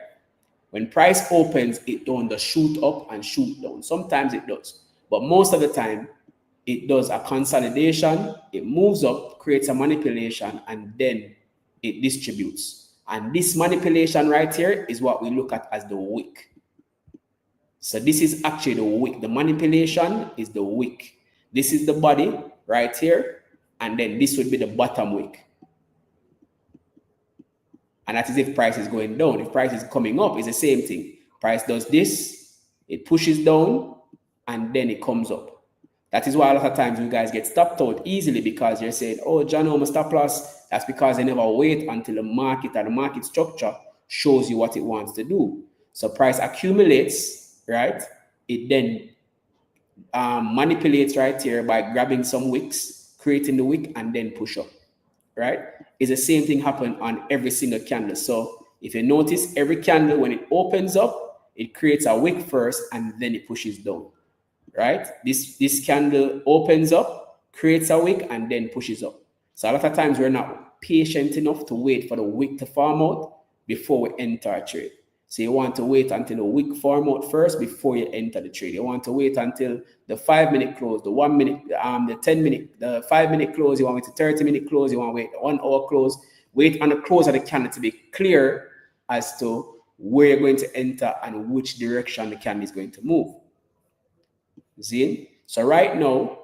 When price opens, it don't just shoot up and shoot down. Sometimes it does, but most of the time it does a consolidation, it moves up, creates a manipulation, and then it distributes. And this manipulation right here is what we look at as the wick. So this is actually the wick. The manipulation is the wick. This is the body right here, and then this would be the bottom wick. And that is if price is going down. If price is coming up, it's the same thing. Price does this, it pushes down, and then it comes up. That is why a lot of times you guys get stopped out easily, because you're saying, oh, John, I'm a stop loss. That's because they never wait until the market or the market structure shows you what it wants to do. So price accumulates, right? It then manipulates right here by grabbing some wicks, creating the wick, and then push up, right? It's the same thing happen on every single candle. So if you notice, every candle, when it opens up, it creates a wick first, and then it pushes down, right? This candle opens up, creates a wick, and then pushes up. So a lot of times we're not patient enough to wait for the wick to form out before we enter a trade. So you want to wait until the wick form out first before you enter the trade. You want to wait until the 5 minute close, the 1 minute, the 10 minute, the 5 minute close. You want to wait the 30 minute close. You want to wait the 1 hour close. Wait on the close of the candle to be clear as to where you're going to enter and which direction the candle is going to move. See? So right now,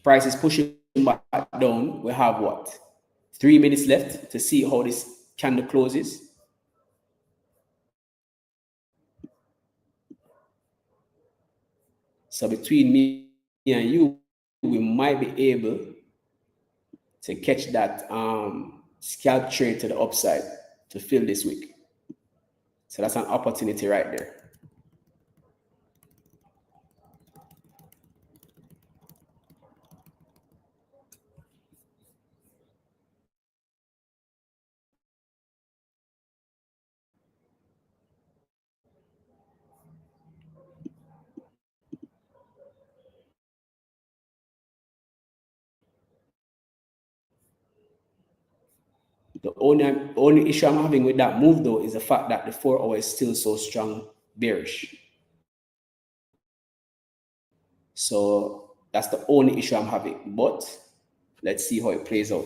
price is pushing back down. We have what? 3 minutes left to see how this candle closes. So between me and you, we might be able to catch that scalp trade to the upside to fill this week. So that's an opportunity right there. The only issue I'm having with that move, though, is the fact that the 4 hour is still so strong bearish. So That's the only issue I'm having. But let's see how it plays out.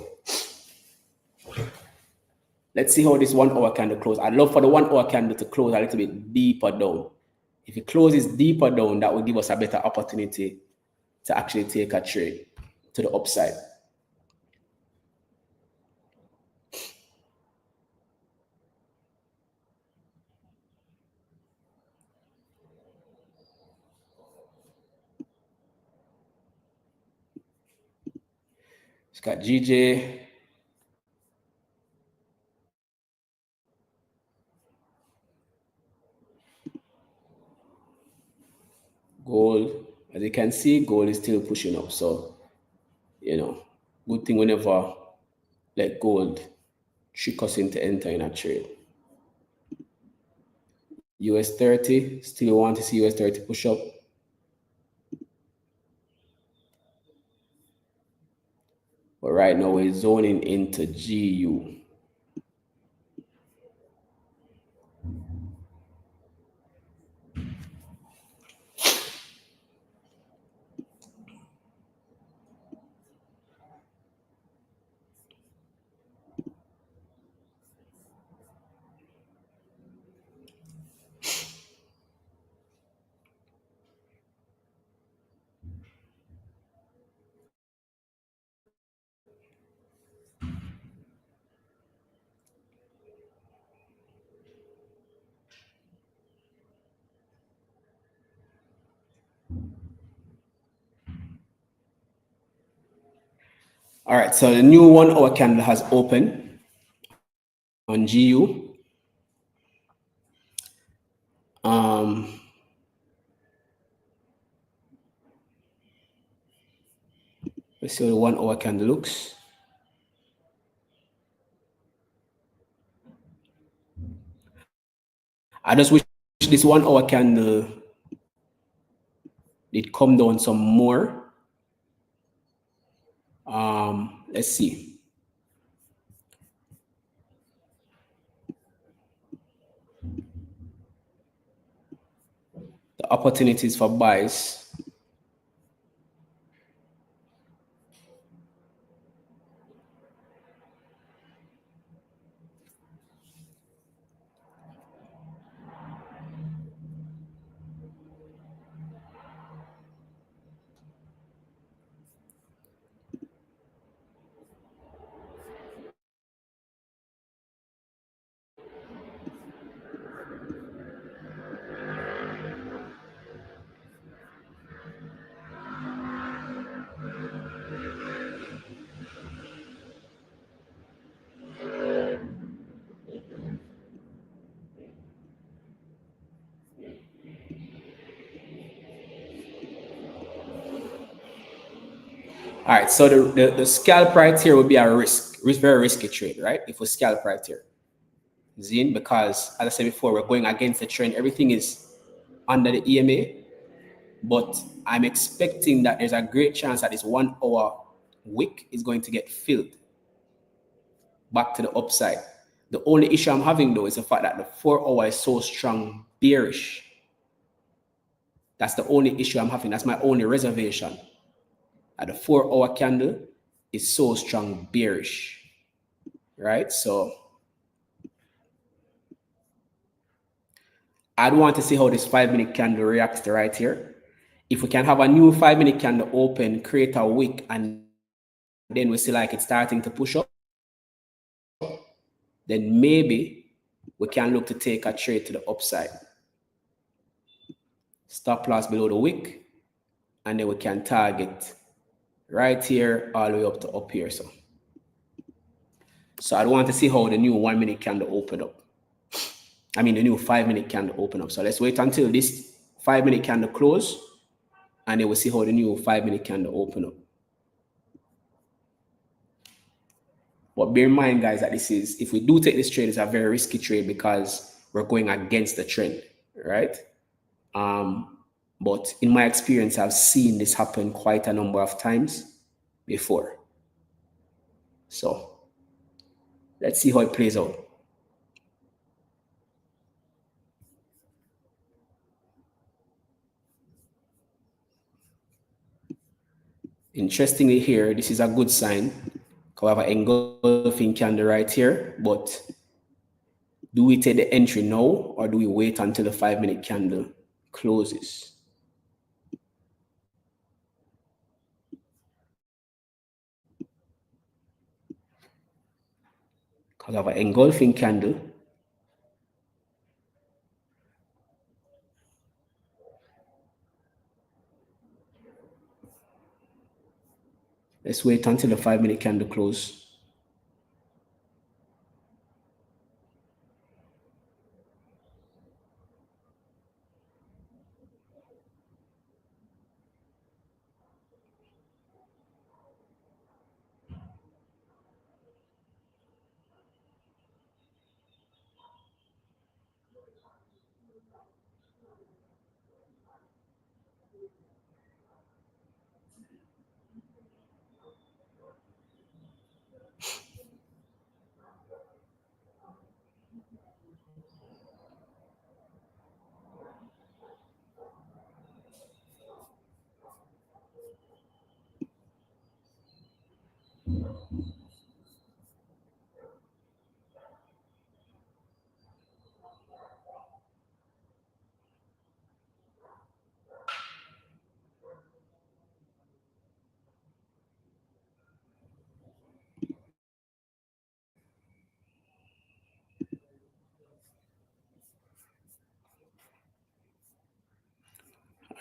Let's see how this 1 hour candle close. I'd love for the 1 hour candle to close a little bit deeper down. If it closes deeper down, that will give us a better opportunity to actually take a trade to the upside. It's got GJ. Gold. As you can see, gold is still pushing up. So, you know, good thing we never let gold trick us into entering a trade. US30, still want to see US30 push up. But right now we're zoning into GU. All right, so the new 1 hour candle has opened on GU. Let's see how the 1 hour candle looks. I just wish this 1 hour candle did come down some more. Let's see. The opportunities for buys. All right, so the scalp right here would be a very risky trade, right? If we scalp right here. Zin, because as I said before, we're going against the trend. Everything is under the EMA, but I'm expecting that there's a great chance that this 1 hour wick is going to get filled back to the upside. The only issue I'm having though is the fact that the 4 hour is so strong bearish. That's the only issue I'm having. That's my only reservation. That the 4 hour candle is so strong bearish, right? So I'd want to see how this 5-minute candle reacts to right here. If we can have a new 5-minute candle open, create a wick, and then we see like it's starting to push up, then maybe we can look to take a trade to the upside. Stop loss below the wick, and then we can target right here all the way up to up here. So I'd want to see how the new 1-minute candle open up. I mean, the new 5-minute candle open up. So let's wait until this 5-minute candle close, and then we'll see how the new 5-minute candle open up. But bear in mind, guys, that this is, if we do take this trade, it's a very risky trade because we're going against the trend, right? But in my experience, I've seen this happen quite a number of times before. So let's see how it plays out. Interestingly here, this is a good sign. However, engulfing candle right here, but do we take the entry now or do we wait until the 5-minute candle closes? However, engulfing candle, let's wait until the 5-minute candle close.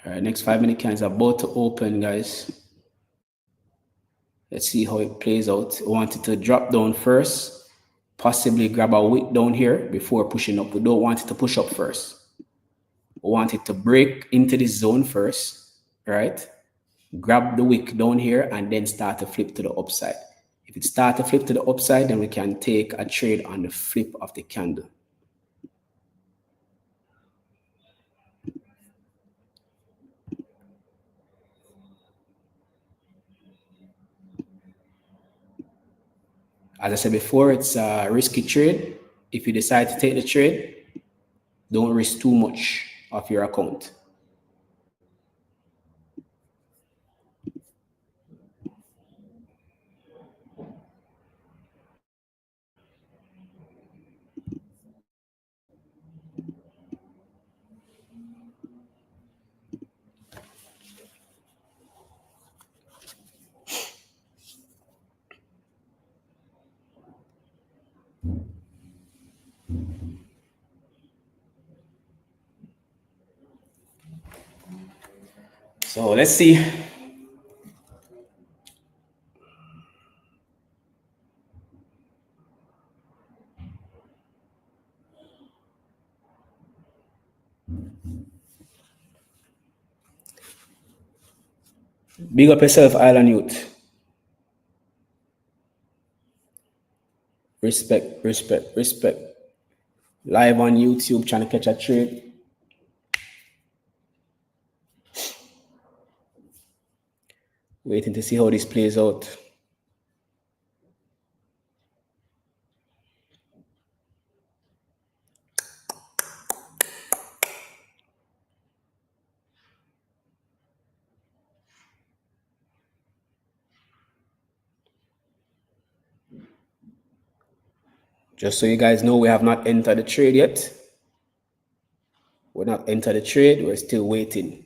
All right, next 5-minute candle is about to open, guys. Let's see how it plays out. I want it to drop down first, possibly grab a wick down here before pushing up. We don't want it to push up first. We want it to break into this zone first, right? Grab the wick down here and then start to flip to the upside. If it starts to flip to the upside, then we can take a trade on the flip of the candle. As I said before, it's a risky trade. If you decide to take the trade, don't risk too much of your account. So let's see. Big up yourself, Island Youth. Respect, respect, respect. Live on YouTube, trying to catch a trade. Waiting to see how this plays out. Just so you guys know, we have not entered the trade yet. We're not entered the trade. We're still waiting.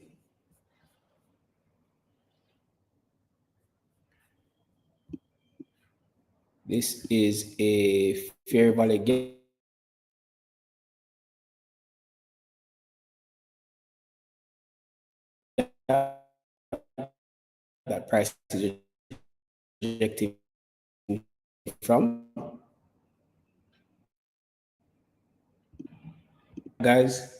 This is a fair value gap. That price is rejecting from. Guys,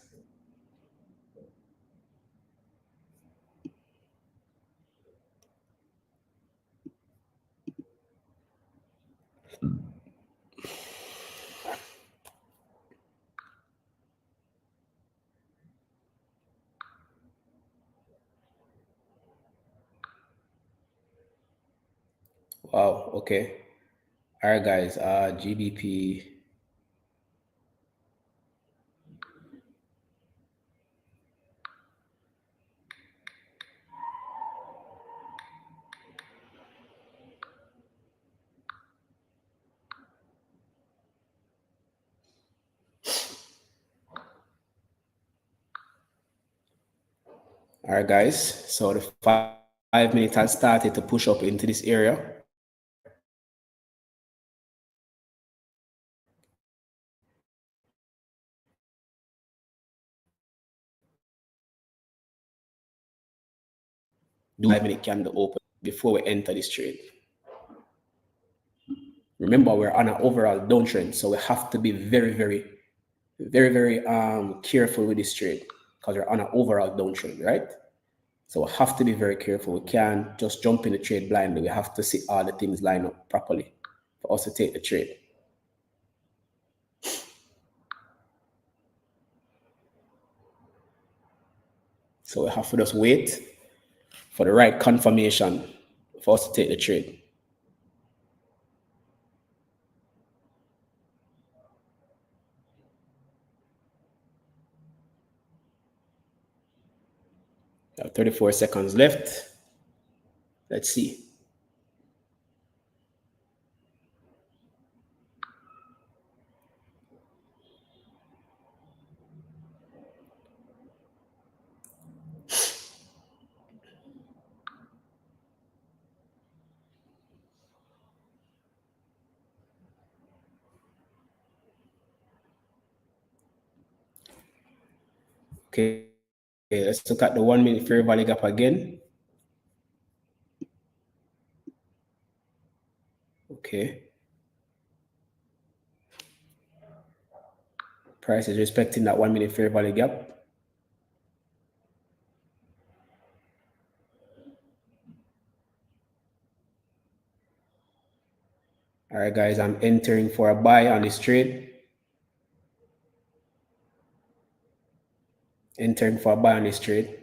wow, okay. All right, guys, GBP. All right, guys. So the 5 minute has started to push up into this area. Do 5 minute candle open before we enter this trade. Remember, we're on an overall downtrend, so we have to be very careful with this trade because we're on an overall downtrend, right? So we have to be very careful. We can't just jump in the trade blindly. We have to see all the things line up properly for us to take the trade. So we have to just wait for the right confirmation for us to take the trade. We have 34 seconds left. Let's see. Okay, let's look at the 1 minute fair value gap again. Okay. Price is respecting that 1 minute fair value gap. All right, guys, I'm entering for a buy on this trade. Entering for a buy on this trade.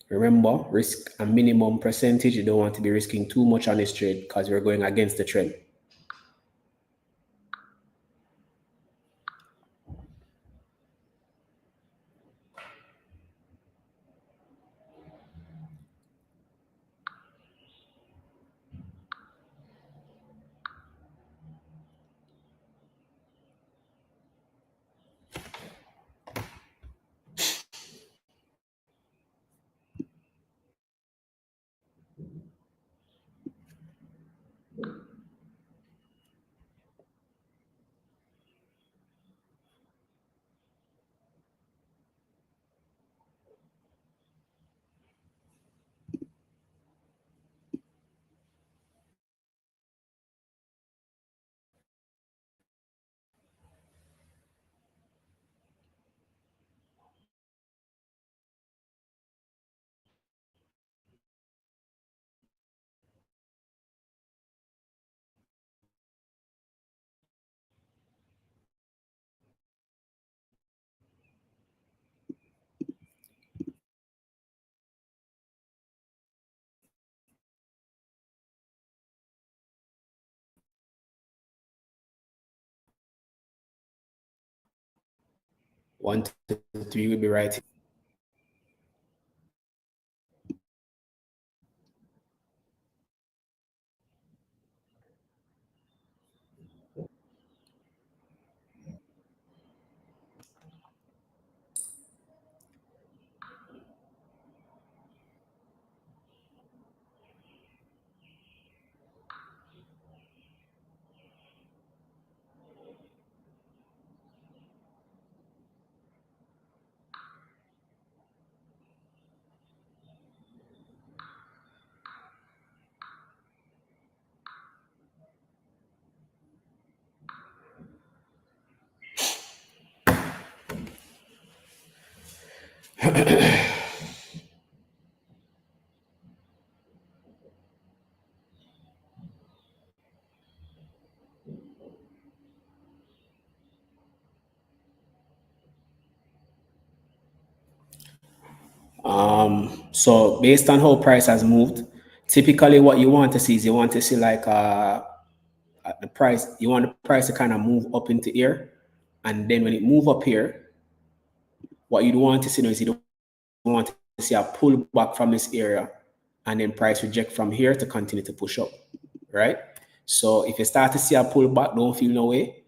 Remember, risk a minimum percentage. You don't want to be risking too much on this trade because we're going against the trend. One, two, three will be right. So based on how price has moved, typically what you want to see is you want to see like the price. You want the price to kind of move up into here, and then when it move up here, what you want to see is you don't want to see a pullback from this area, and then price reject from here to continue to push up, right? So if you start to see a pullback, don't feel no way.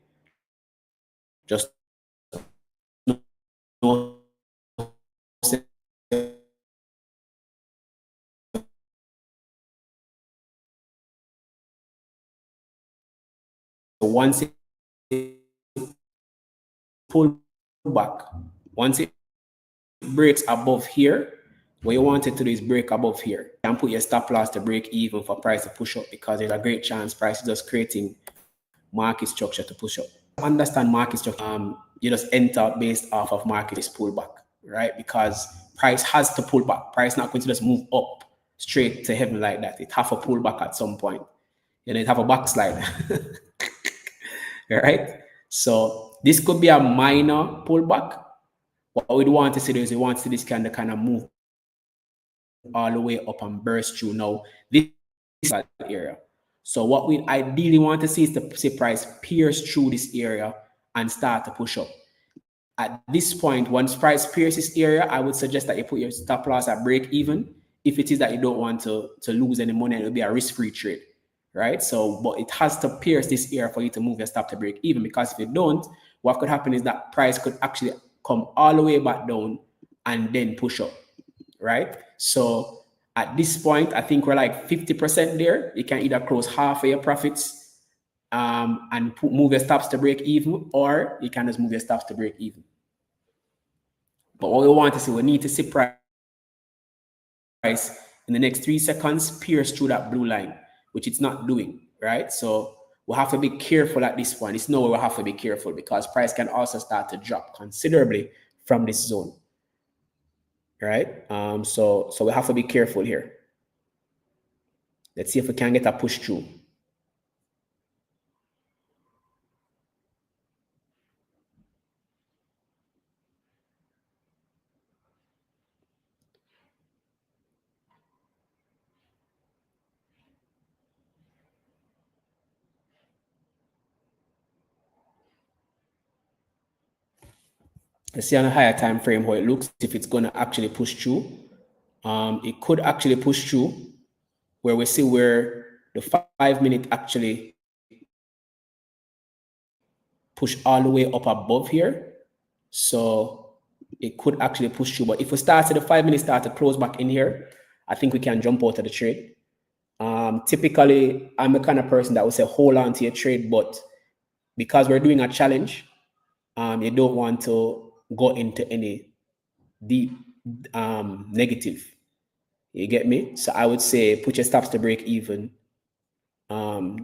Just know once it pulls back, once it breaks above here, what you want it to do is break above here and put your stop loss to break even for price to push up, because there's a great chance price is just creating market structure to push up. Understand market structure, you just enter based off of market is pullback, right? Because price has to pull back. Price not going to just move up straight to heaven like that. It have a pullback at some point. You know, it have a backslide. Right? So this could be a minor pullback. What we'd want to see is we want to see this kind of move all the way up and burst through. Now, this is that area. So what we ideally want to see is to see price pierce through this area and start to push up. At this point, once price pierces this area, I would suggest that you put your stop loss at break even. If it is that you don't want to lose any money, it'll be a risk-free trade, right? So, but it has to pierce this area for you to move your stop to break even, because if you don't, what could happen is that price could actually come all the way back down and then push up, right? So at this point, I think we're like 50% there. You can either close half of your profits and move your stops to break even, or you can just move your stops to break even. But what we want to see, we need to see price in the next 3 seconds pierce through that blue line, which it's not doing, right? So we have to be careful at this point. It's nowhere we have to be careful, because price can also start to drop considerably from this zone, right? So we have to be careful here. Let's see if we can get a push through. Let's see on a higher time frame how it looks, if it's going to actually push through. It could actually push through, where we see where the 5 minute actually push all the way up above here. So it could actually push through. But if we start to the 5 minutes start to close back in here, I think we can jump out of the trade. Typically, I'm the kind of person that would say hold on to your trade, but because we're doing a challenge, you don't want to go into any deep negative. You get me? So I would say put your stops to break even,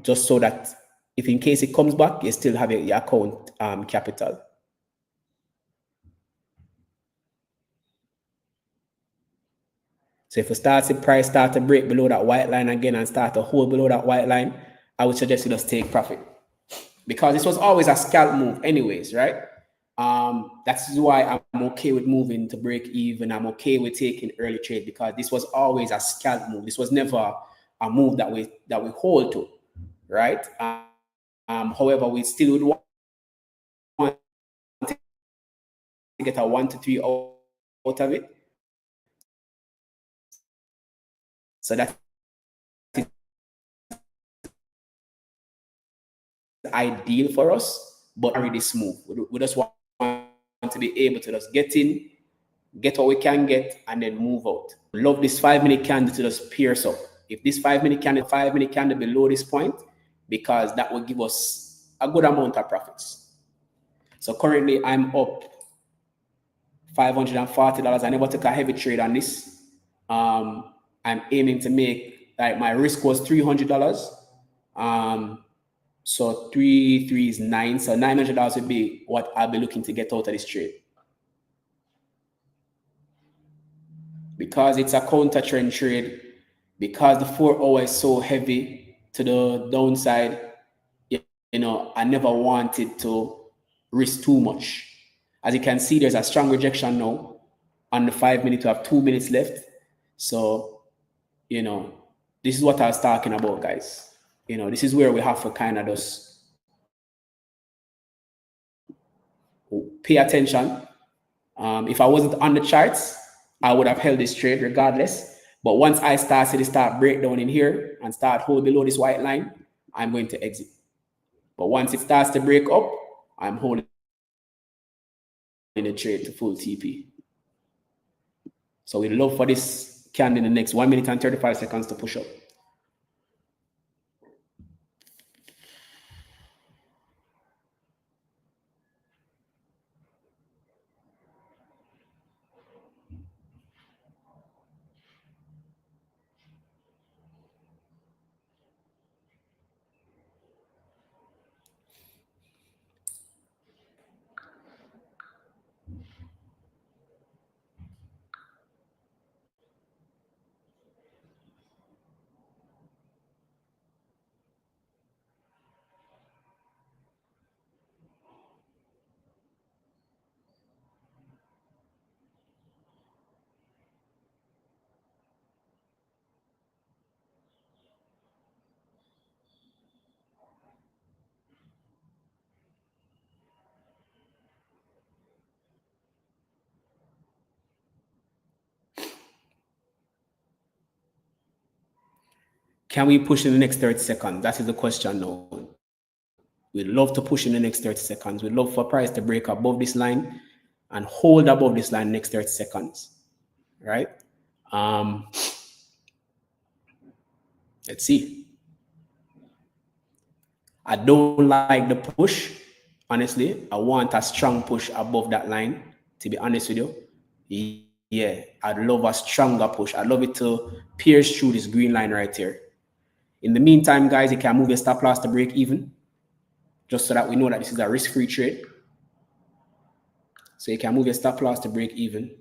just so that if in case it comes back, you still have your account capital. So if the price start to break below that white line again and start to hold below that white line, I would suggest you just take profit, because this was always a scalp move anyways, right? That's why I'm okay with moving to break even. I'm okay with taking early trade, because this was always a scalp move. This was never a move that we hold to, right? However, we still would want to get a 1 to 3 out of it. So that's ideal for us, but really smooth. We just want to be able to just get in, get what we can get, and then move out. Love this 5 minute candle to just pierce up. If this 5 minute candle below this point, because that will give us a good amount of profits. So currently I'm up $540. I never took a heavy trade on this. I'm aiming to make, like, my risk was $300. So 3 is 9. So $900 would be what I'll be looking to get out of this trade. Because it's a counter trend trade, because the 4 hour is so heavy to the downside, you know, I never wanted to risk too much. As you can see, there's a strong rejection now on the 5 minute. We have 2 minutes left. So, you know, this is what I was talking about, guys. You know, this is where we have to kind of just pay attention. If I wasn't on the charts, I would have held this trade regardless. But once I start breakdown in here and start hold below this white line, I'm going to exit. But once it starts to break up, I'm holding the trade to full TP. So we'd love for this candle in the next 1 minute and 35 seconds to push up. can we push in the next 30 seconds? That is the question now. We'd love to push in the next 30 seconds. We'd love for price to break above this line and hold above this line next 30 seconds, right? Let's see. I don't like the push, honestly. I want a strong push above that line, to be honest with you. Yeah, I'd love a stronger push. I'd love it to pierce through this green line right here. In the meantime, guys, you can move your stop loss to break even, just so that we know that this is a risk-free trade. So you can move your stop loss to break even.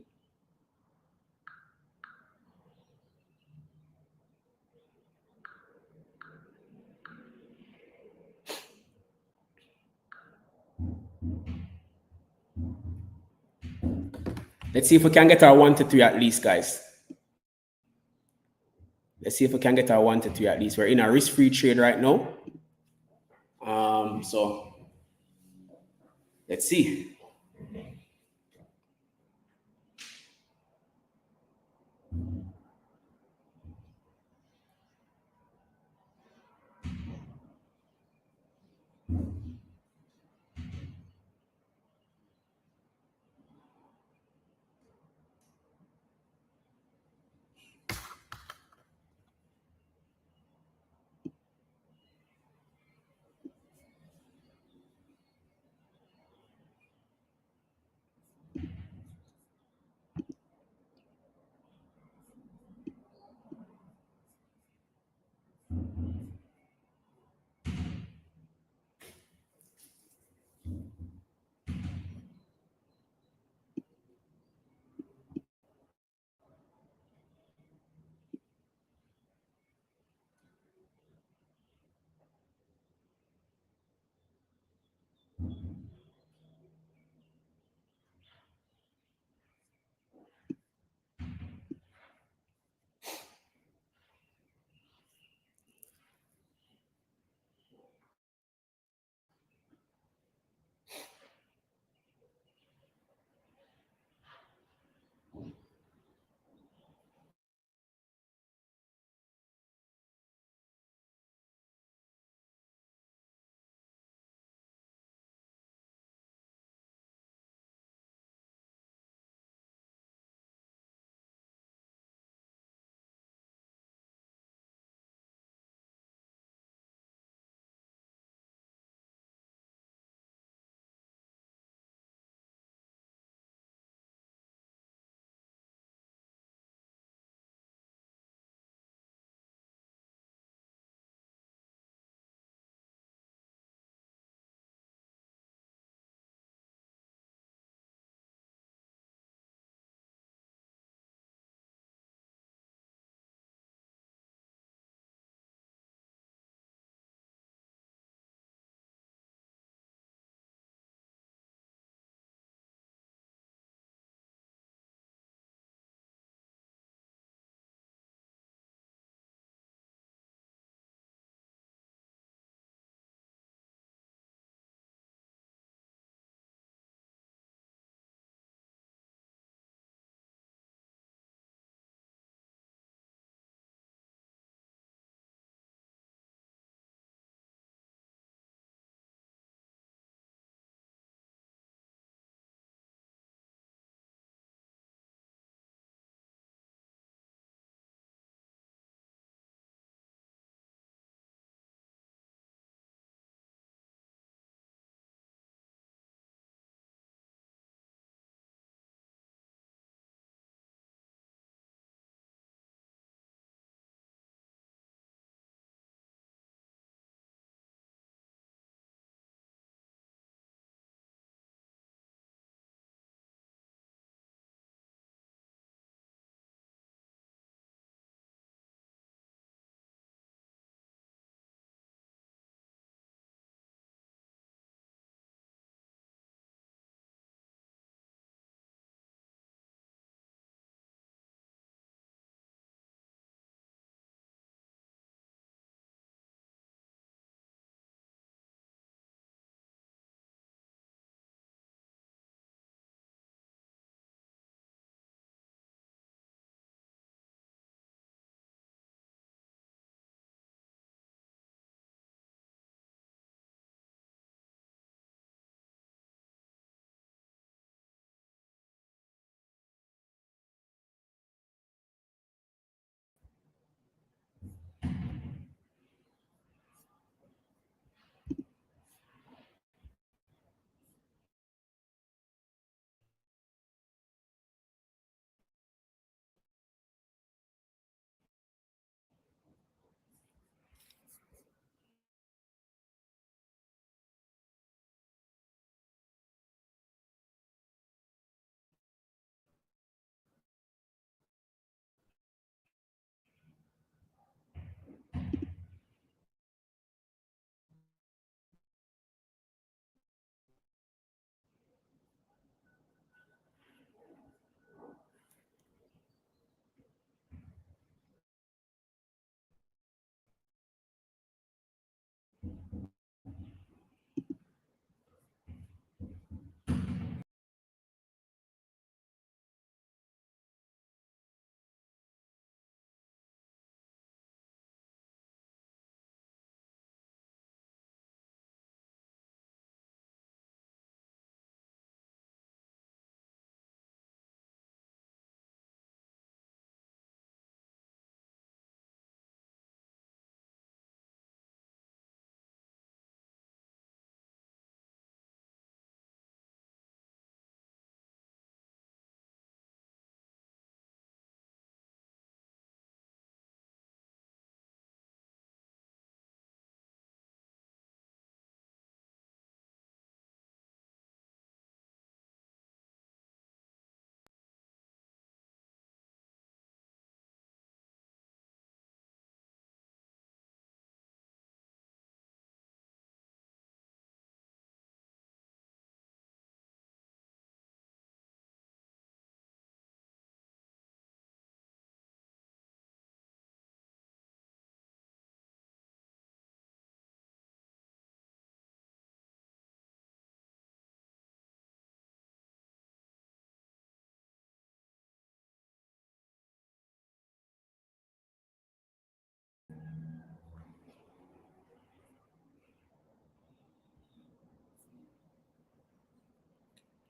Let's see if we can get our 1 to 3 at least, guys. Let's see if we can get our 1 to 3 at least. We're in a risk-free trade right now. So let's see.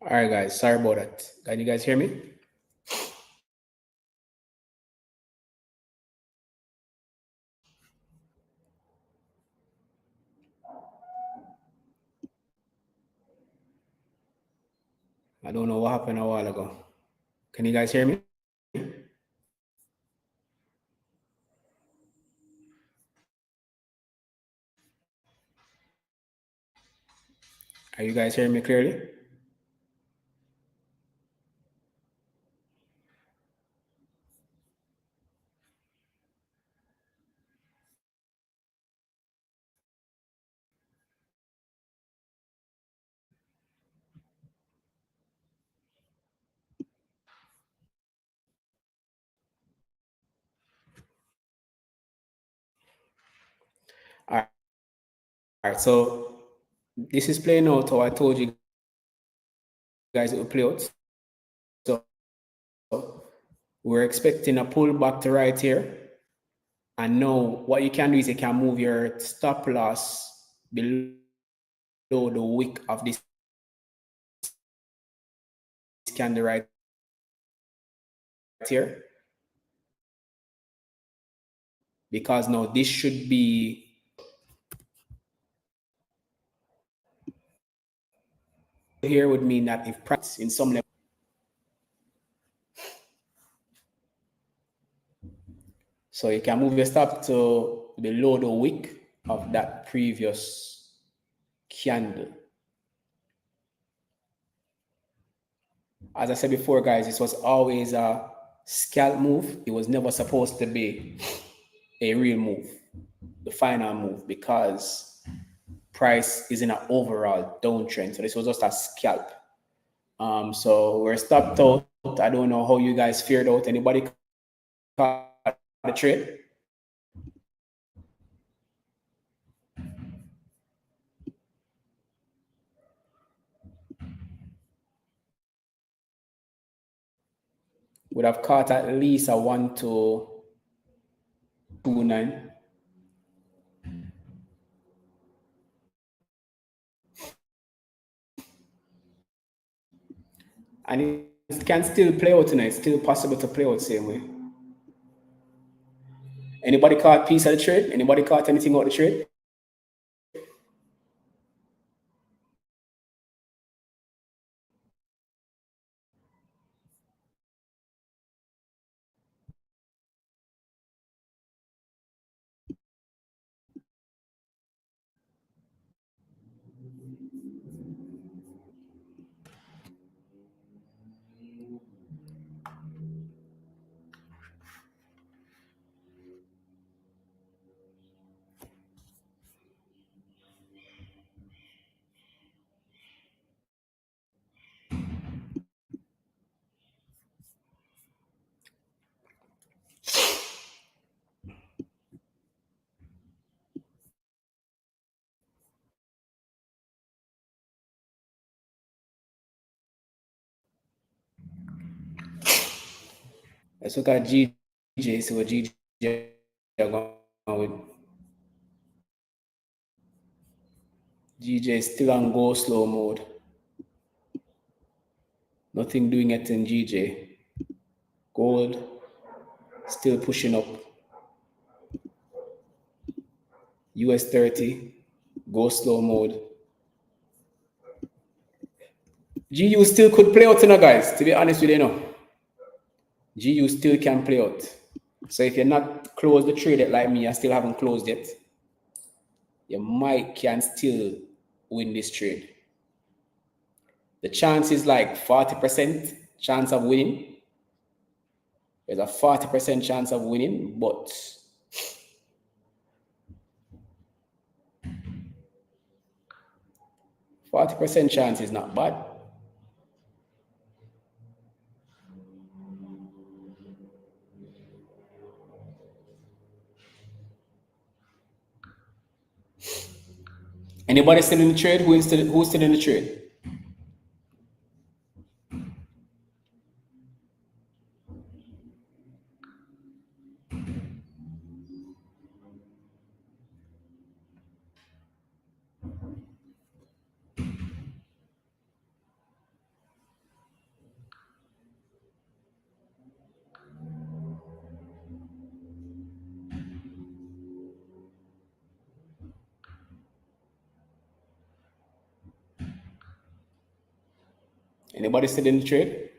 All right, guys. Sorry about that. Can you guys hear me? I don't know what happened a while ago. Can you guys hear me? Are you guys hearing me clearly? All right. All right. So this is playing out how I told you guys it would play out. So we're expecting a pullback to right here. And now what you can do is you can move your stop loss below the wick of this candle right here. Because now this should be here would mean that if price in some level, so you can move your stop to below the wick of that previous candle. As I said before, guys, this was always a scalp move. It was never supposed to be a real move, the final move, because price is in an overall downtrend. So this was just a scalp. So we're stopped out. I don't know how you guys feared out. Anybody caught the trade? Would have caught at least a 1229. And it can still play out tonight. It's still possible to play out the same way. Anybody caught piece of the trade? Anybody caught anything out of the trade? Let's look at GJ. So what GJ are going with. GJ is still on go slow mode. Nothing doing it in GJ. Gold still pushing up. US30 go slow mode. GU still could play out, guys. To be honest with you, GU still can play out. So if you're not closed the trade it like me, I still haven't closed it, you can still win this trade. The chance is like 40% chance of winning. There's a 40% chance of winning, but 40% chance is not bad. Anybody still in the trade? Who's still in the trade? Anybody still in the trade?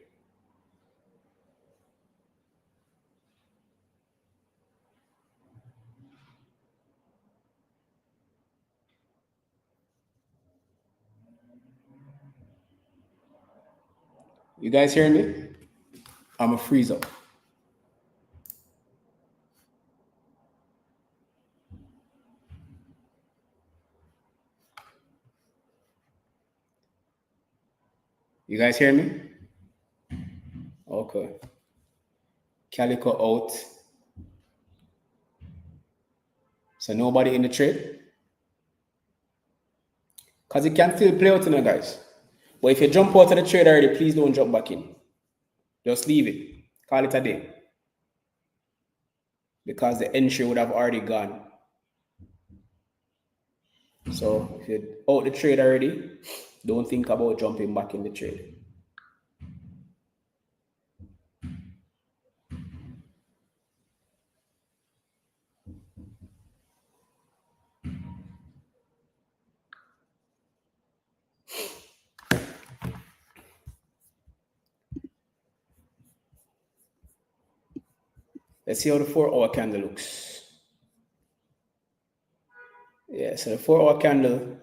You guys hearing me? I'm a freeze up. You guys hear me? Okay. Calico out. So nobody in the trade? Because it can still play out, guys. But if you jump out of the trade already, please don't jump back in. Just leave it. Call it a day. Because the entry would have already gone. So if you're out the trade already, don't think about jumping back in the trade. Let's see how the 4-hour candle looks. Yeah, so the 4-hour candle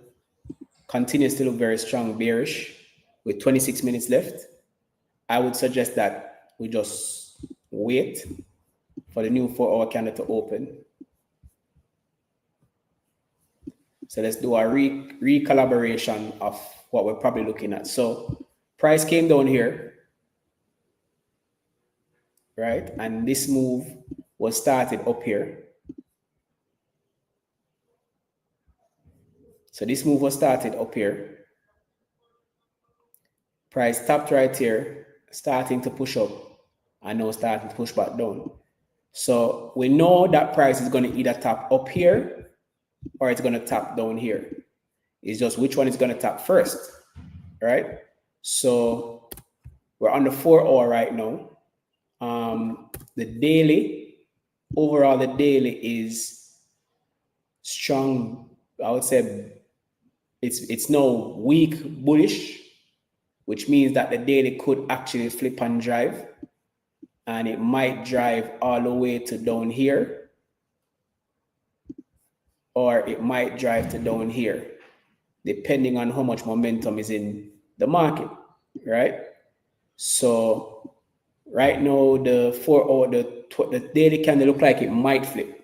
continues to look very strong bearish with 26 minutes left. I would suggest that we just wait for the new 4-hour candle to open. So let's do a recalibration of what we're probably looking at. So price came down here, right? And this move was started up here. So this move was started up here. Price tapped right here, starting to push up, and now starting to push back down. So we know that price is going to either tap up here or it's going to tap down here. It's just which one is going to tap first, right? So we're on the 4-hour right now. The daily, overall, the daily is strong. I would say it's now weak bullish, which means that the daily could actually flip and drive, and it might drive all the way to down here, or it might drive to down here, depending on how much momentum is in the market, right? So right now, the 4-hour, the daily candle look like it might flip.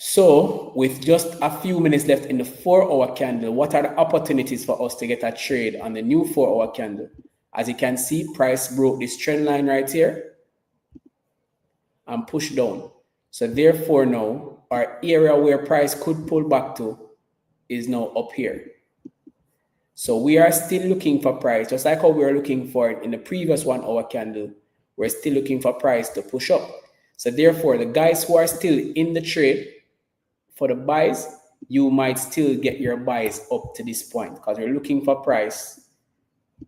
So with just a few minutes left in the 4-hour candle, what are the opportunities for us to get a trade on the new 4-hour candle? As you can see, price broke this trend line right here and pushed down. So therefore now, our area where price could pull back to is now up here. So we are still looking for price, just like how we were looking for it in the previous 1-hour candle. We're still looking for price to push up. So therefore, the guys who are still in the trade for the buys, you might still get your buys up to this point because we're looking for price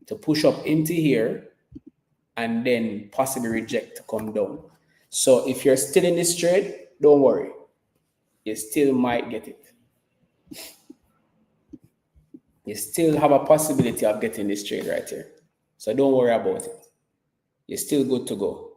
to push up into here and then possibly reject to come down. So if you're still in this trade, don't worry. You still might get it. You still have a possibility of getting this trade right here. So don't worry about it. You're still good to go.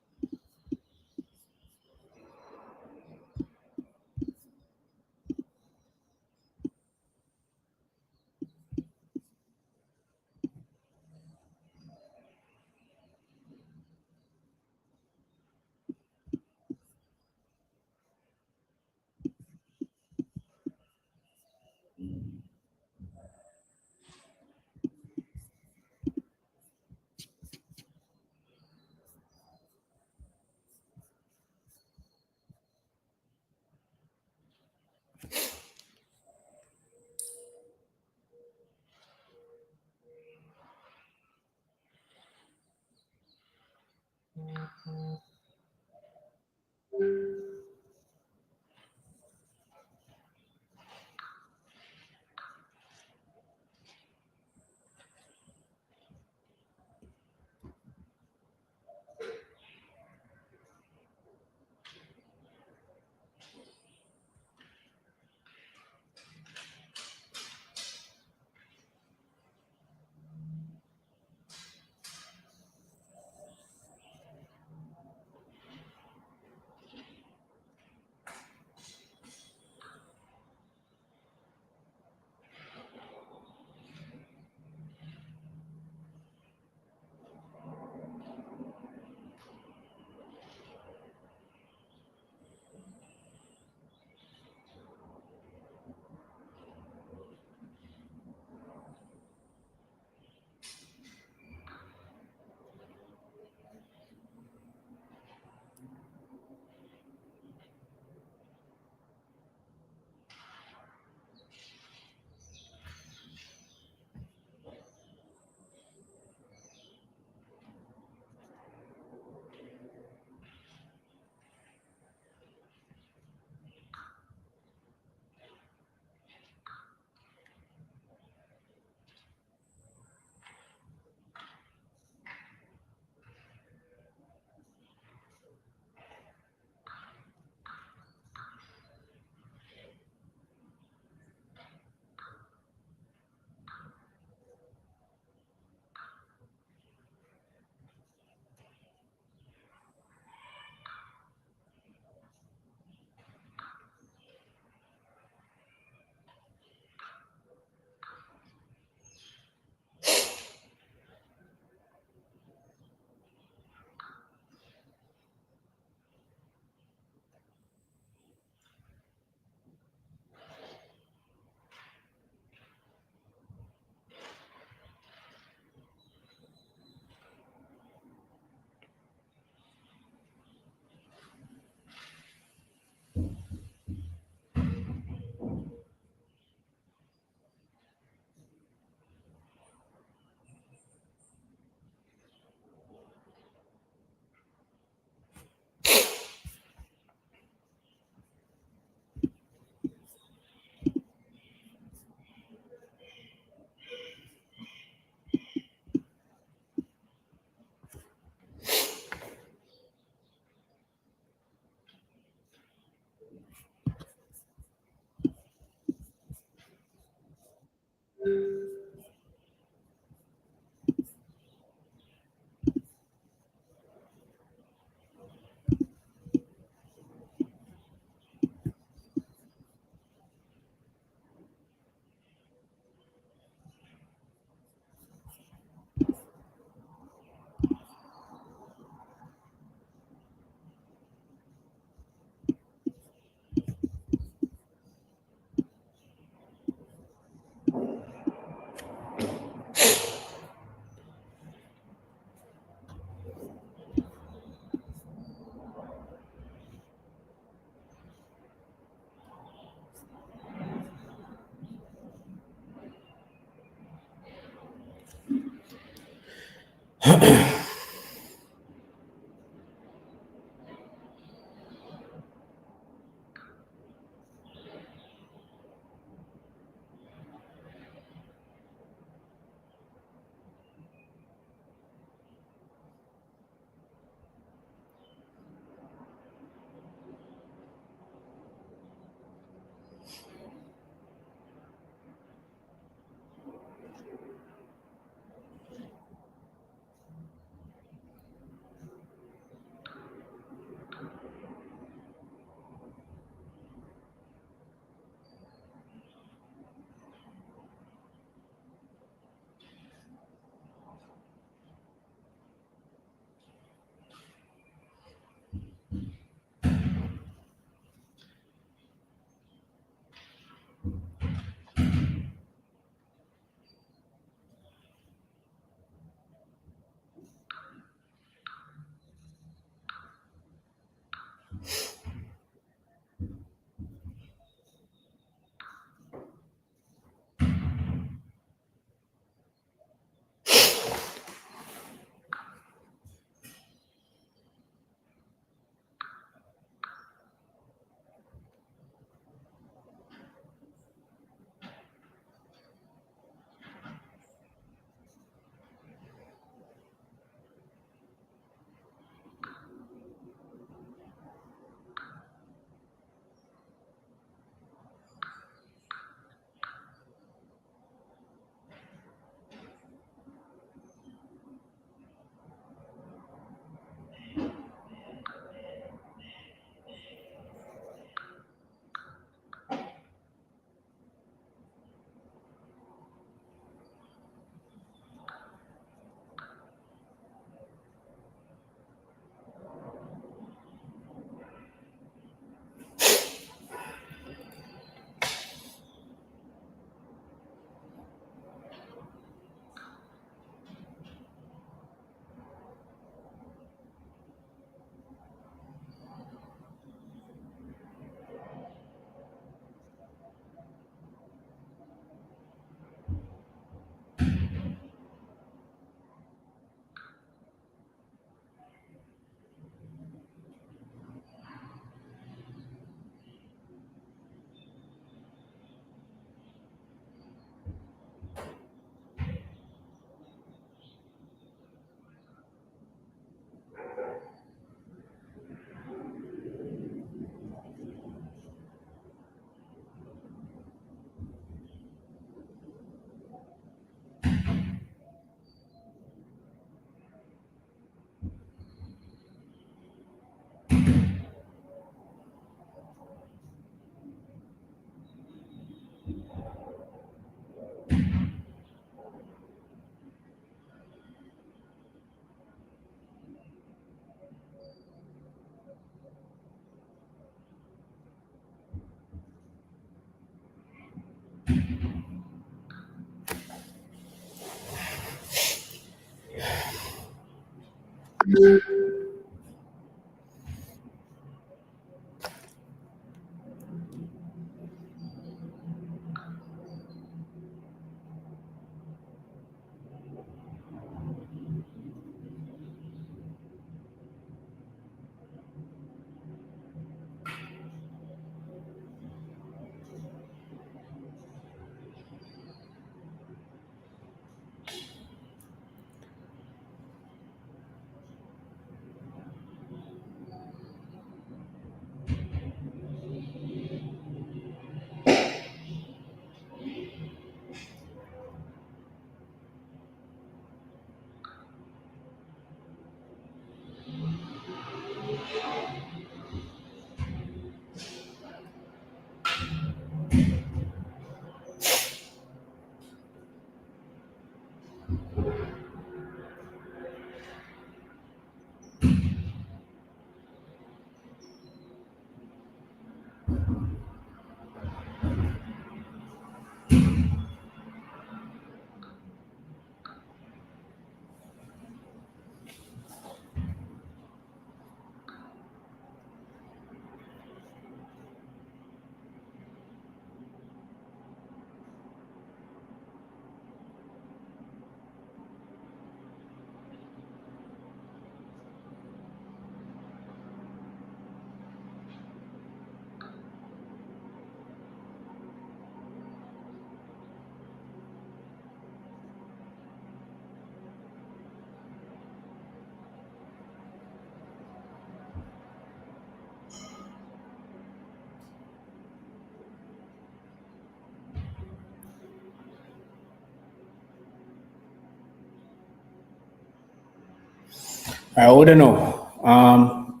I wouldn't know.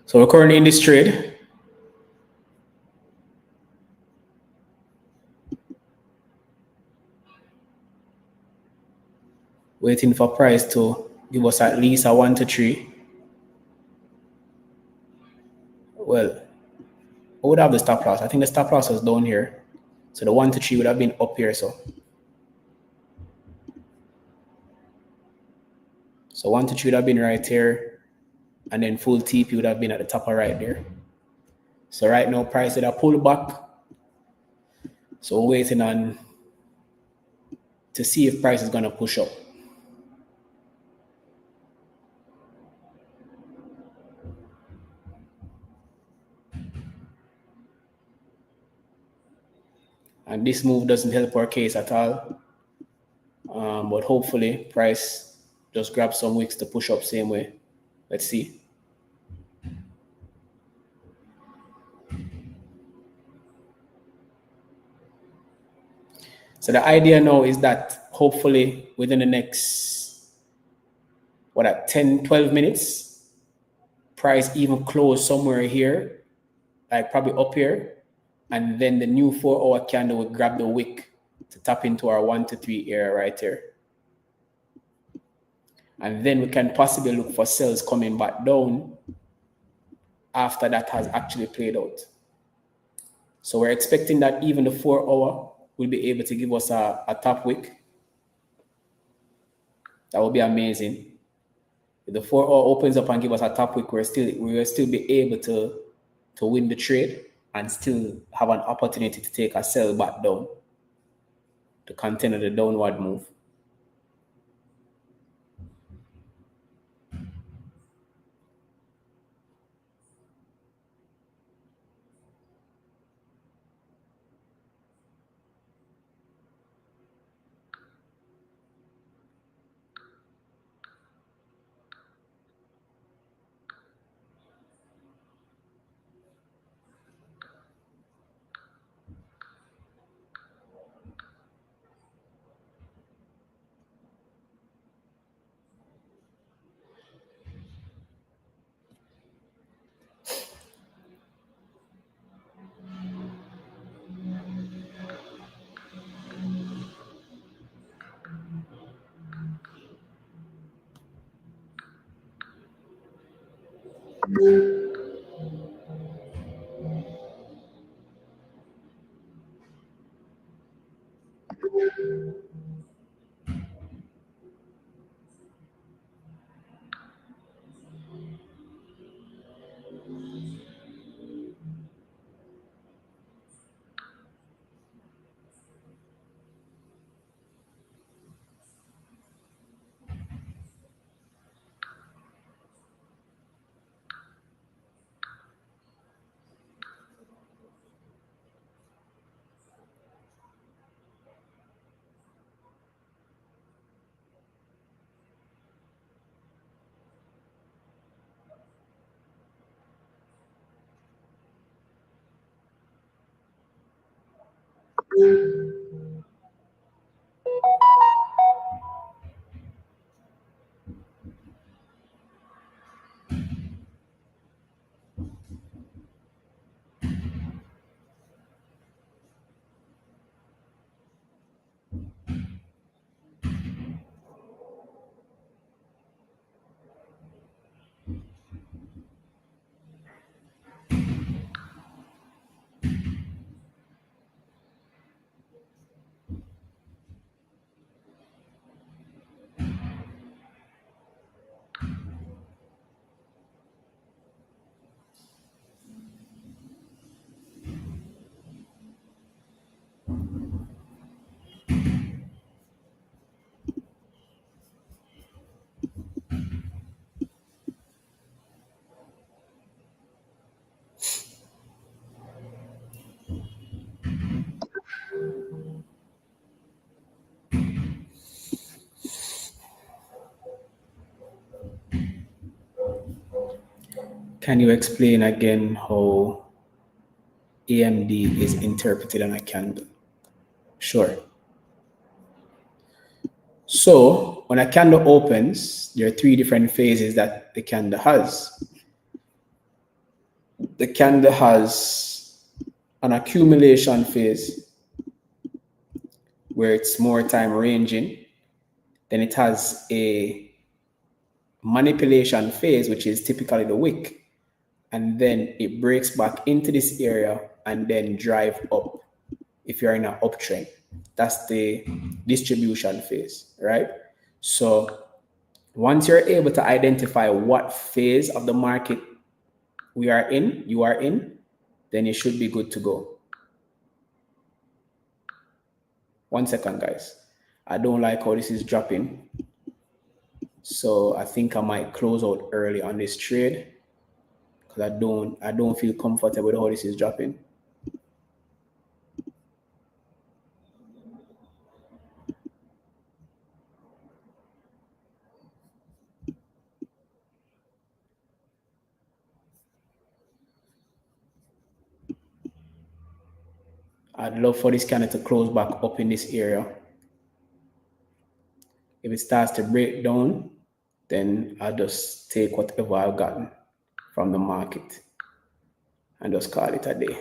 So we're currently in this trade. Waiting for price to give us at least a 1 to 3. Well, what would have the stop loss? I think the stop loss was down here. So the 1 to 3 would have been up here. So 1 to 3 would have been right here. And then full TP would have been at the top of right there. So right now price did a pull back. So we're waiting on to see if price is going to push up. And this move doesn't help our case at all. But hopefully price just grabs some wicks to push up same way. Let's see. So the idea now is that hopefully within the next, 10, 12 minutes, price even close somewhere here, like probably up here. And then the new 4-hour candle will grab the wick to tap into our 1 to 3 area right here. And then we can possibly look for sells coming back down after that has actually played out. So we're expecting that even the 4-hour will be able to give us a top wick. That would be amazing. If the 4-hour opens up and give us a top wick, we will still be able to win the trade and still have an opportunity to take a sell back down to continue the downward move. Can you explain again how AMD is interpreted on a candle? Sure. So when a candle opens, there are three different phases that the candle has. The candle has an accumulation phase where it's more time ranging. Then it has a manipulation phase, which is typically the wick. And then it breaks back into this area and then drive up if you're in an uptrend. That's the distribution phase, right? So once you're able to identify what phase of the market you are in, then you should be good to go. 1 second, guys. I don't like how this is dropping. So I think I might close out early on this trade because I don't feel comfortable with how this is dropping. I'd love for this candle to close back up in this area. If it starts to break down, then I'll just take whatever I've gotten from the market and just call it a day.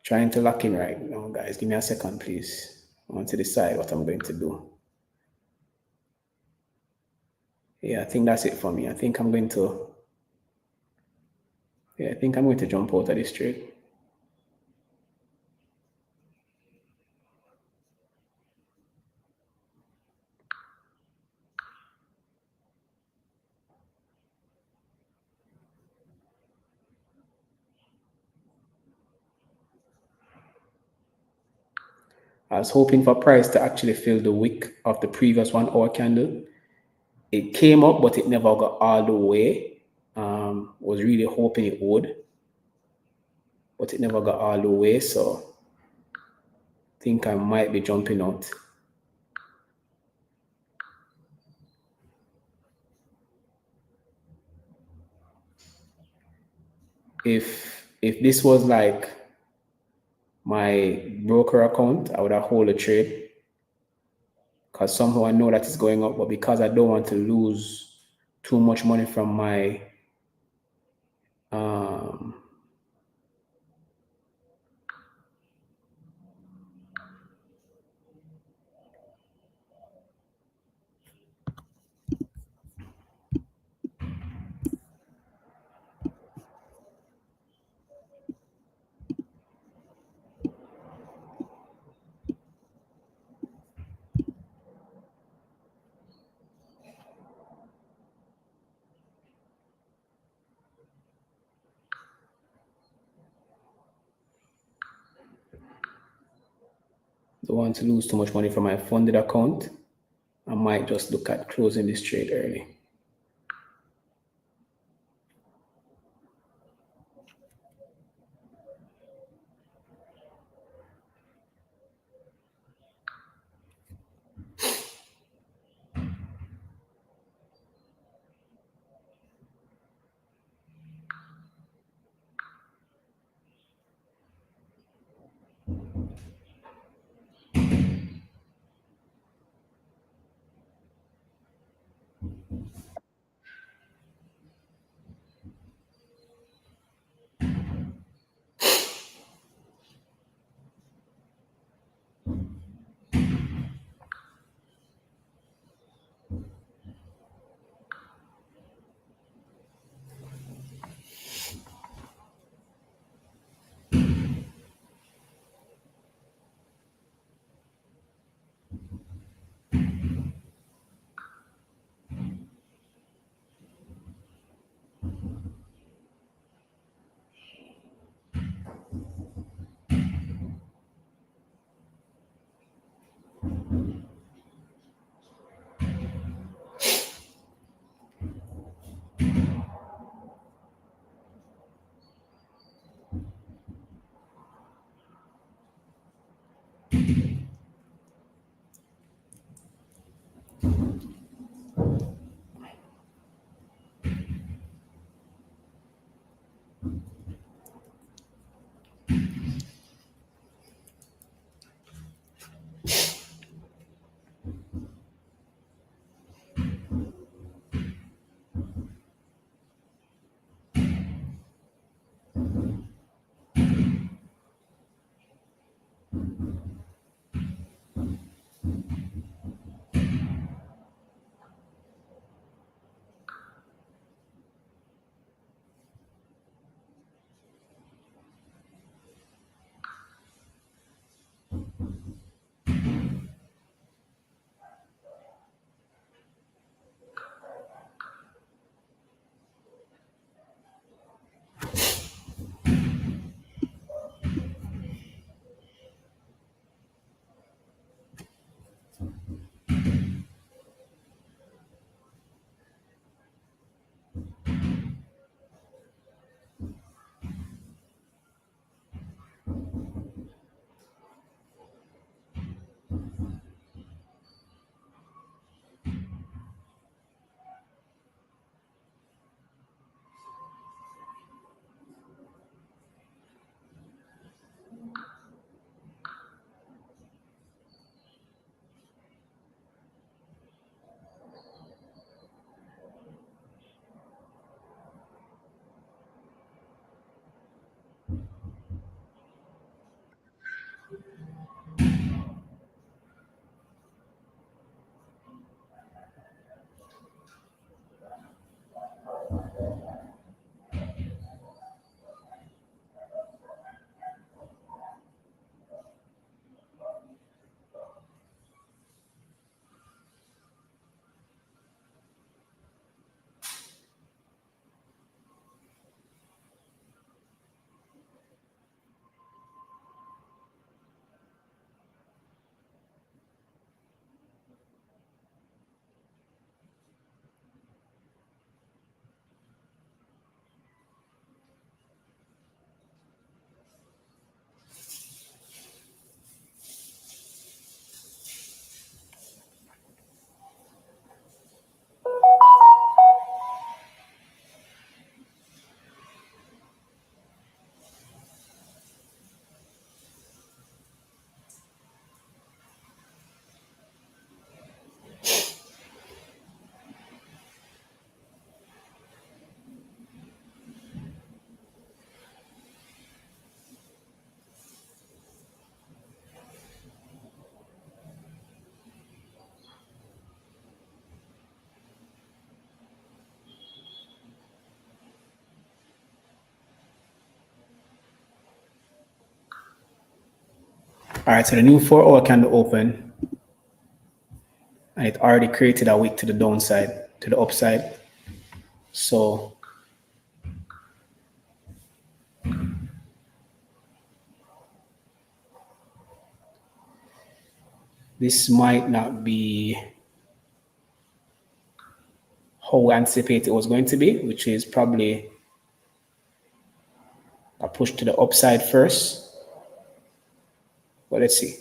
Trying to lock in right now, guys. Give me a second, please. I want to decide what I'm going to do. Yeah, I think that's it for me. I think I'm going to jump out of this trade. I was hoping for price to actually fill the wick of the previous 1 hour candle. It came up, but it never got all the way. Was really hoping it would, but it never got all the way. So I think I might be jumping out. If this was like my broker account, I would have hold a trade because somehow I know that it's going up, but because I don't want to lose too much money from my don't want to lose too much money from my funded account, I might just look at closing this trade early. All right, so the new 4-hour candle open, and it already created a wick to the downside, to the upside. So this might not be how we anticipate it was going to be, which is probably a push to the upside first. But let's see.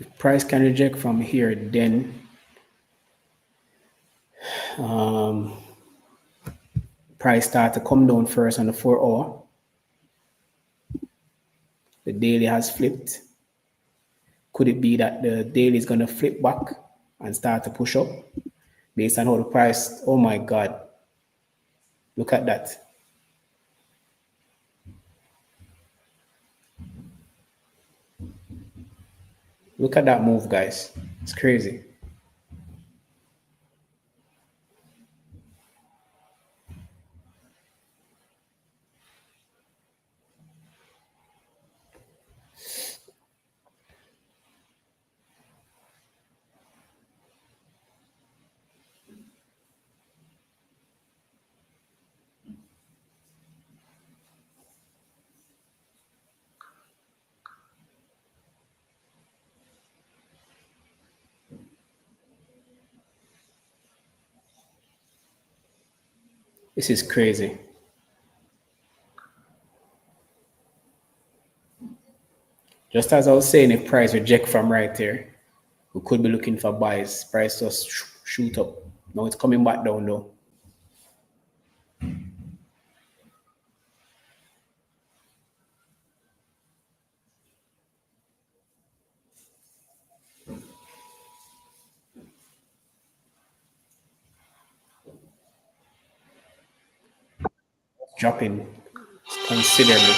If price can reject from here, then price start to come down first on the 4-hour. The daily has flipped. Could it be that the daily is going to flip back and start to push up based on how the price? Oh my God. Look at that. Look at that move, guys. It's crazy. This is crazy. Just as I was saying, if price reject from right there, we could be looking for buys. Price just shoot up. Now it's coming back down though. Dropping considerably.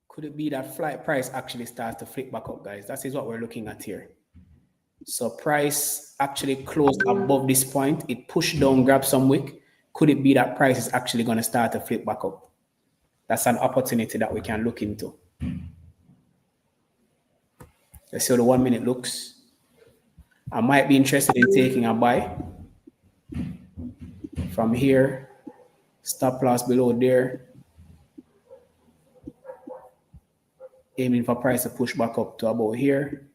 Could it be that flight price actually starts to flip back up, guys? That is what we're looking at here. So price actually closed above this point. It pushed down, grabbed some wick. Could it be that price is actually going to start to flip back up? That's an opportunity that we can look into. Let's see how the 1 minute looks. I might be interested in taking a buy from here. Stop loss below there. Aiming for price to push back up to about here.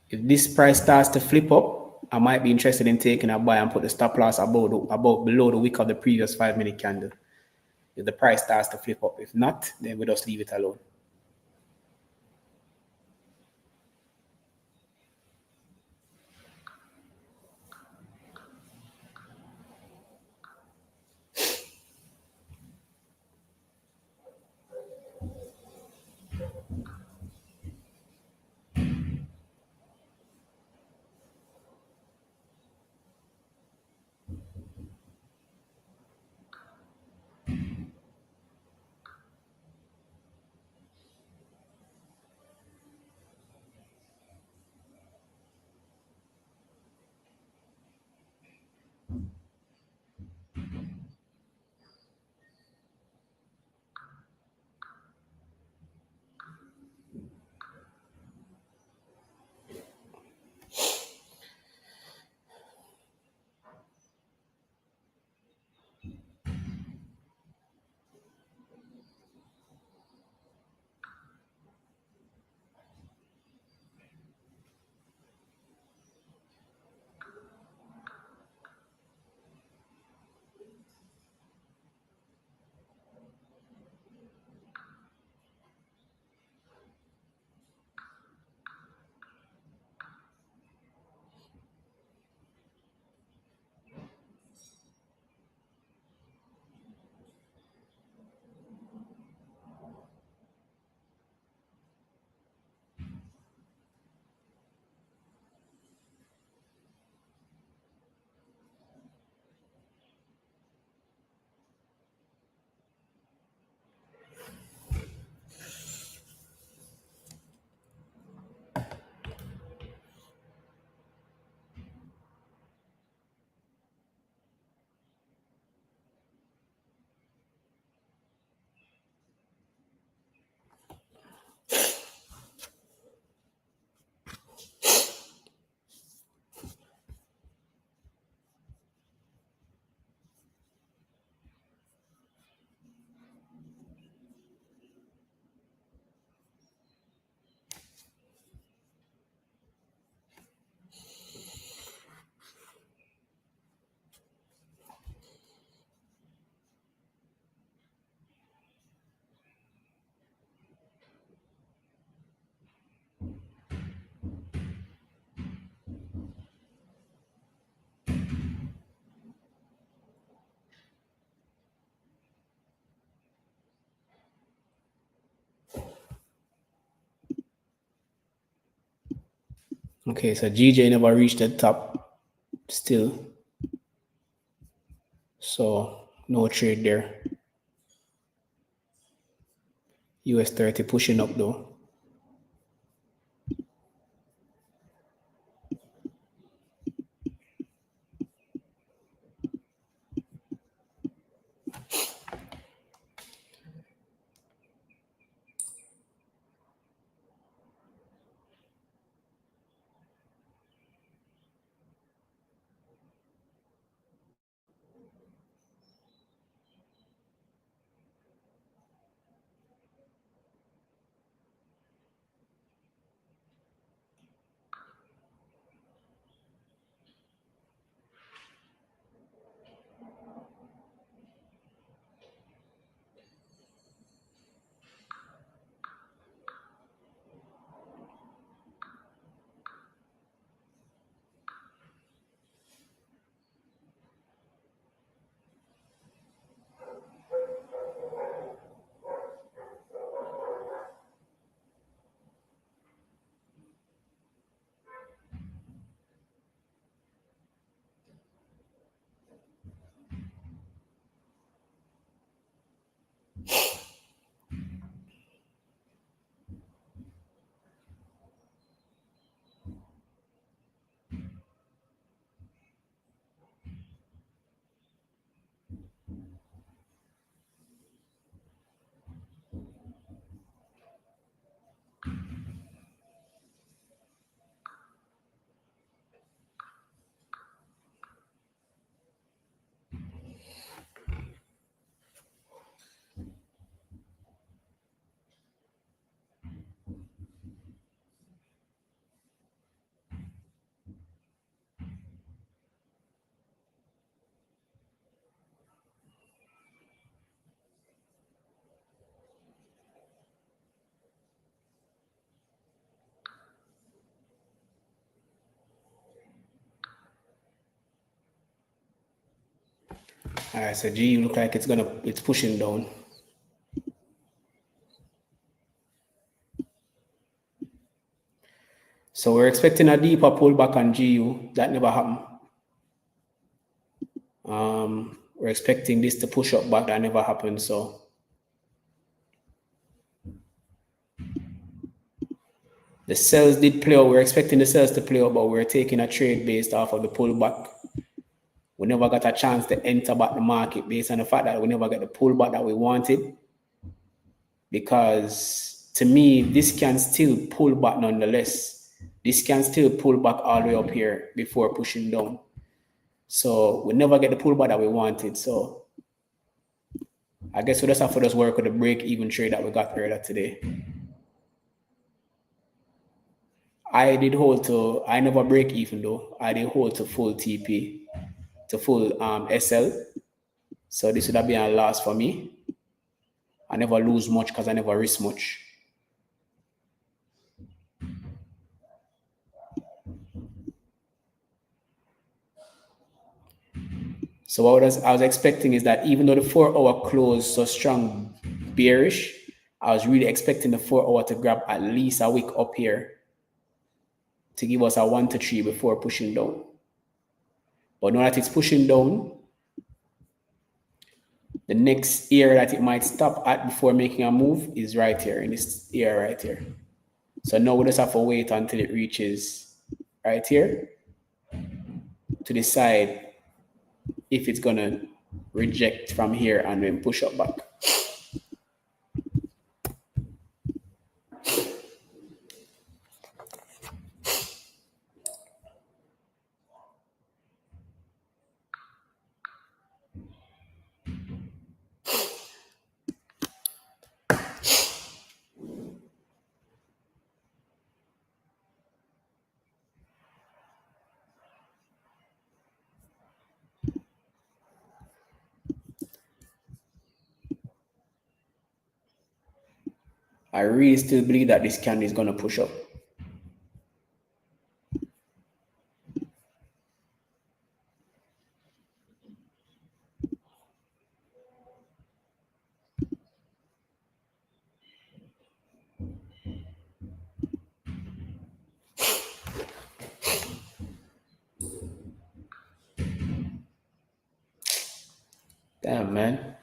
If this price starts to flip up, I might be interested in taking a buy and put the stop loss about below the wick of the previous 5 minute candle. If the price starts to flip up, if not, then we just leave it alone. Okay, so GJ never reached the top still. So no trade there. US30 pushing up though. All right, so G look like it's pushing down. So we're expecting a deeper pullback on GU. That never happened. We're expecting this to push up back. That never happened. So the sells did play out. We're expecting the sells to play out, but we're taking a trade based off of the pullback. We never got a chance to enter back the market based on the fact that we never got the pullback that we wanted. Because to me, this can still pull back nonetheless. This can still pull back all the way up here before pushing down. So we never get the pullback that we wanted. So I guess we just have to just work with the break-even trade that we got earlier today. I never break even though. I did hold to full TP, to full SL. So this would have been a loss for me. I never lose much because I never risk much. So what I was expecting is that even though the 4-hour closed so strong bearish, I was really expecting the 4-hour to grab at least a wick up here to give us a 1 to 3 before pushing down. But now that it's pushing down, the next area that it might stop at before making a move is right here, in this area right here. So now we just have to wait until it reaches right here to decide if it's gonna reject from here and then push up back. I really still believe that this candle is gonna push up. Damn, man.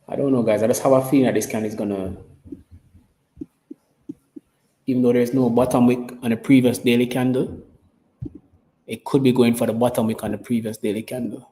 I don't know, guys. I just have a feeling that this candle is gonna, even though there's no bottom wick on the previous daily candle, it could be going for the bottom wick on the previous daily candle.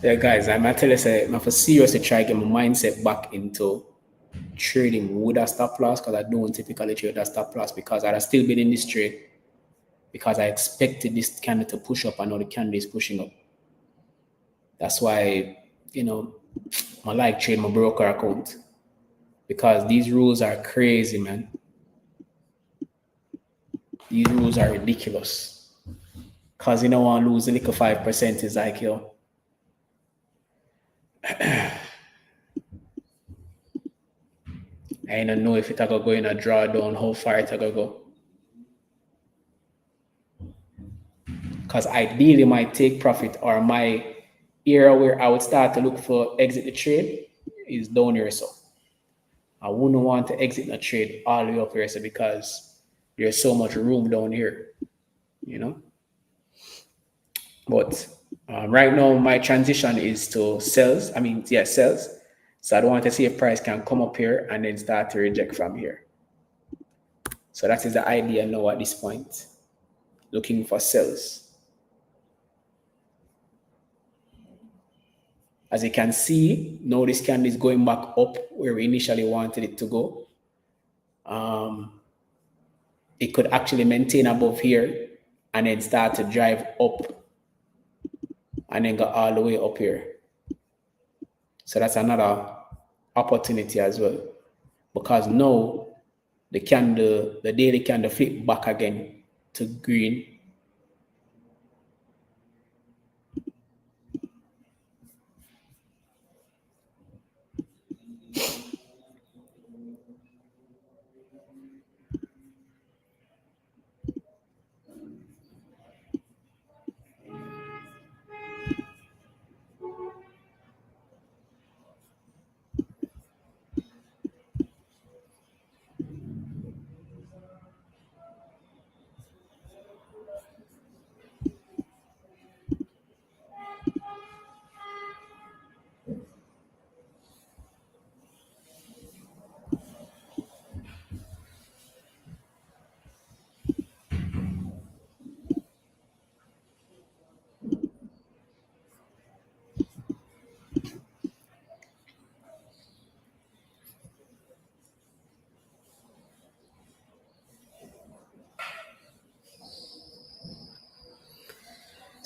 Yeah, guys, I'm tell you, say, I'm for seriously try to get my mindset back into trading with a stop loss because I don't typically trade a stop loss because I'd have still been in this trade because I expected this candle to push up. I know the candle is pushing up. That's why, I like trade my broker account because these rules are crazy, man. These rules are ridiculous. Because you don't want to lose a little 5% is like, I don't know if it's going to go in a drawdown, how far it's going to go. Because ideally, my take profit or my area where I would start to look for exit the trade is down here. So I wouldn't want to exit the trade all the way up here so because there's so much room down here, But right now, my transition is to sells. Sells. So I don't want to see if price can come up here and then start to reject from here. So that is the idea now at this point. Looking for sells. As you can see, now this candle is going back up where we initially wanted it to go. It could actually maintain above here and then start to drive up and then go all the way up here. So that's another opportunity as well, because now the daily candle flip back again to green.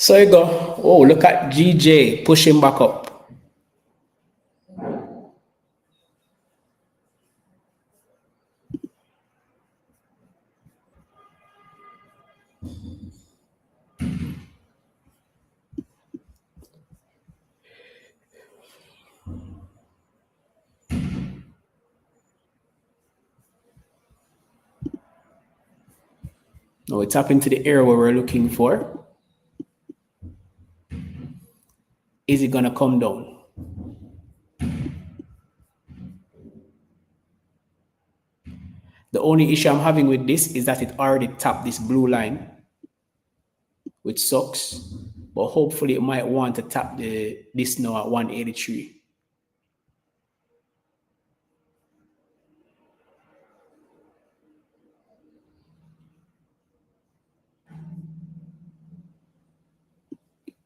So you go, oh, look at GJ pushing back up. Now it's up into the area where we're looking for. Is it gonna come down? The only issue I'm having with this is that it already tapped this blue line, which sucks. But hopefully it might want to tap this now at 183.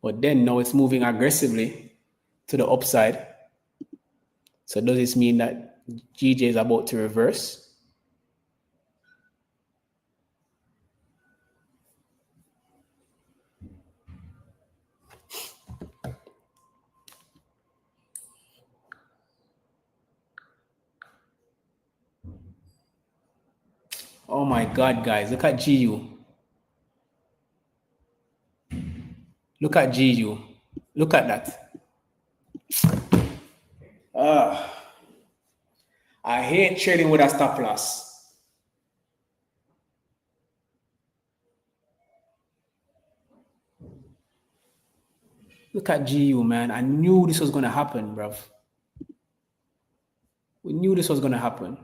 But then now it's moving aggressively to the upside. So does this mean that GJ is about to reverse? Oh my God, guys, look at GU. Look at GU. Look at that. I hate trading with a stop loss. Look at GU, man. I knew this was going to happen, bruv. We knew this was going to happen.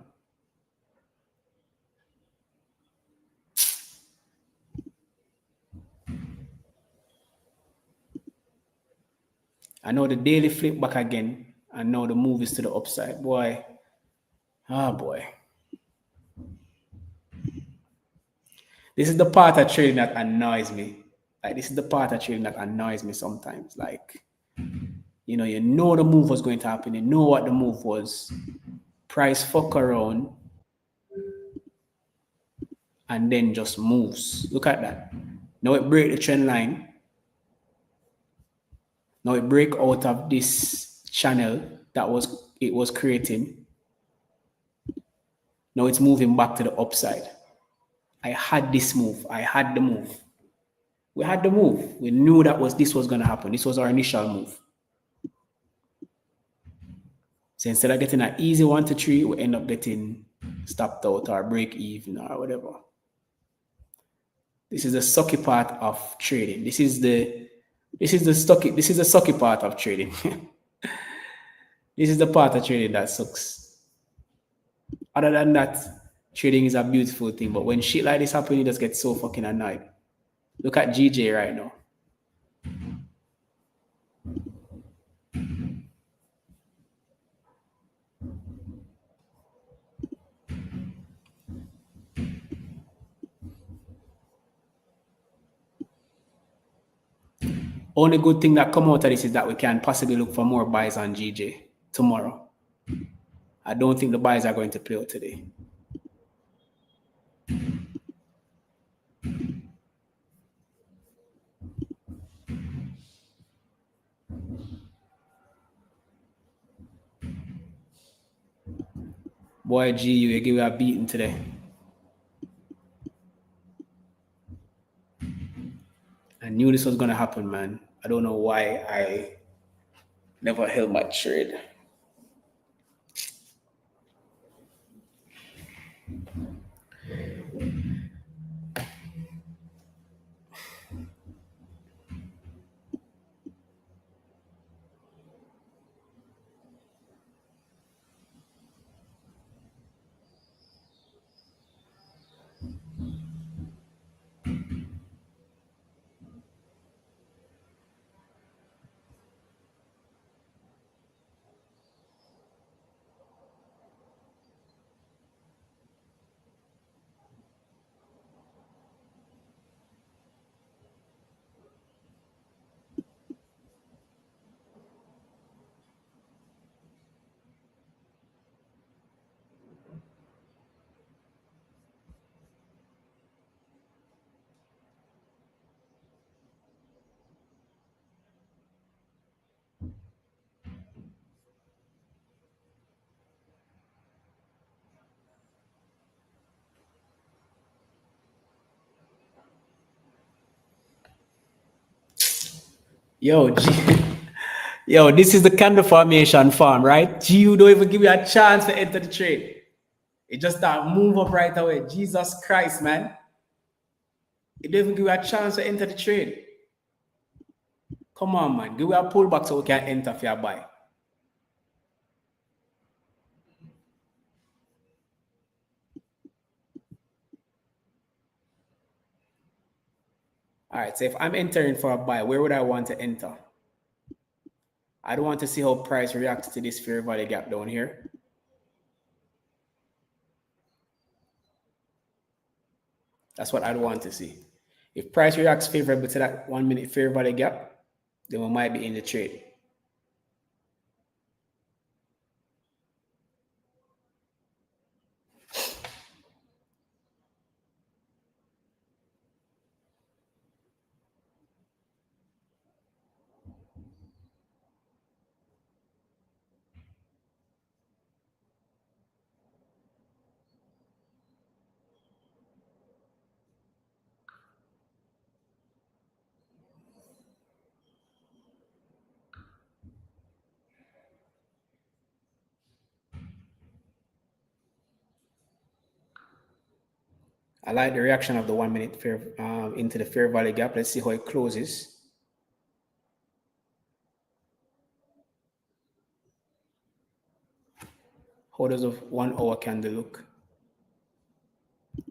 I know the daily flip back again. I know the move is to the upside. Boy. Ah, boy. This is the part of trading that annoys me. Like, this is the part of trading that annoys me sometimes. Like, you know the move was going to happen. You know what the move was. Price fuck around and then just moves. Look at that. Now it break the trend line. Now it break out of this channel that it was creating. Now it's moving back to the upside. I had this move. I had the move. We had the move. We knew this was going to happen. This was our initial move. So instead of getting an easy 1 to 3, we end up getting stopped out or break even or whatever. This is the sucky part of trading. This is the sucky part of trading. This is the part of trading that sucks. Other than that, trading is a beautiful thing. But when shit like this happens, you just get so fucking annoyed. Look at GJ right now. Only good thing that come out of this is that we can possibly look for more buys on GJ tomorrow. I don't think the buys are going to play out today. Boy, GU, you give you a beating today. I knew this was gonna happen, man. I don't know why I never held my trade. Yo, yo, this is the candle formation farm, right? GU don't even give you a chance to enter the trade. It just start move up right away. Jesus Christ, man. It don't even give you a chance to enter the trade. Come on, man. Give me a pullback so we can enter for your buy. All right, so if I'm entering for a buy, where would I want to enter? I don't want to see how price reacts to this fair value gap down here. That's what I'd want to see. If price reacts favorably to that 1 minute fair value gap, then we might be in the trade. I like the reaction of the 1 minute fair into the fair value gap. Let's see how it closes. How does a 1 hour candle look?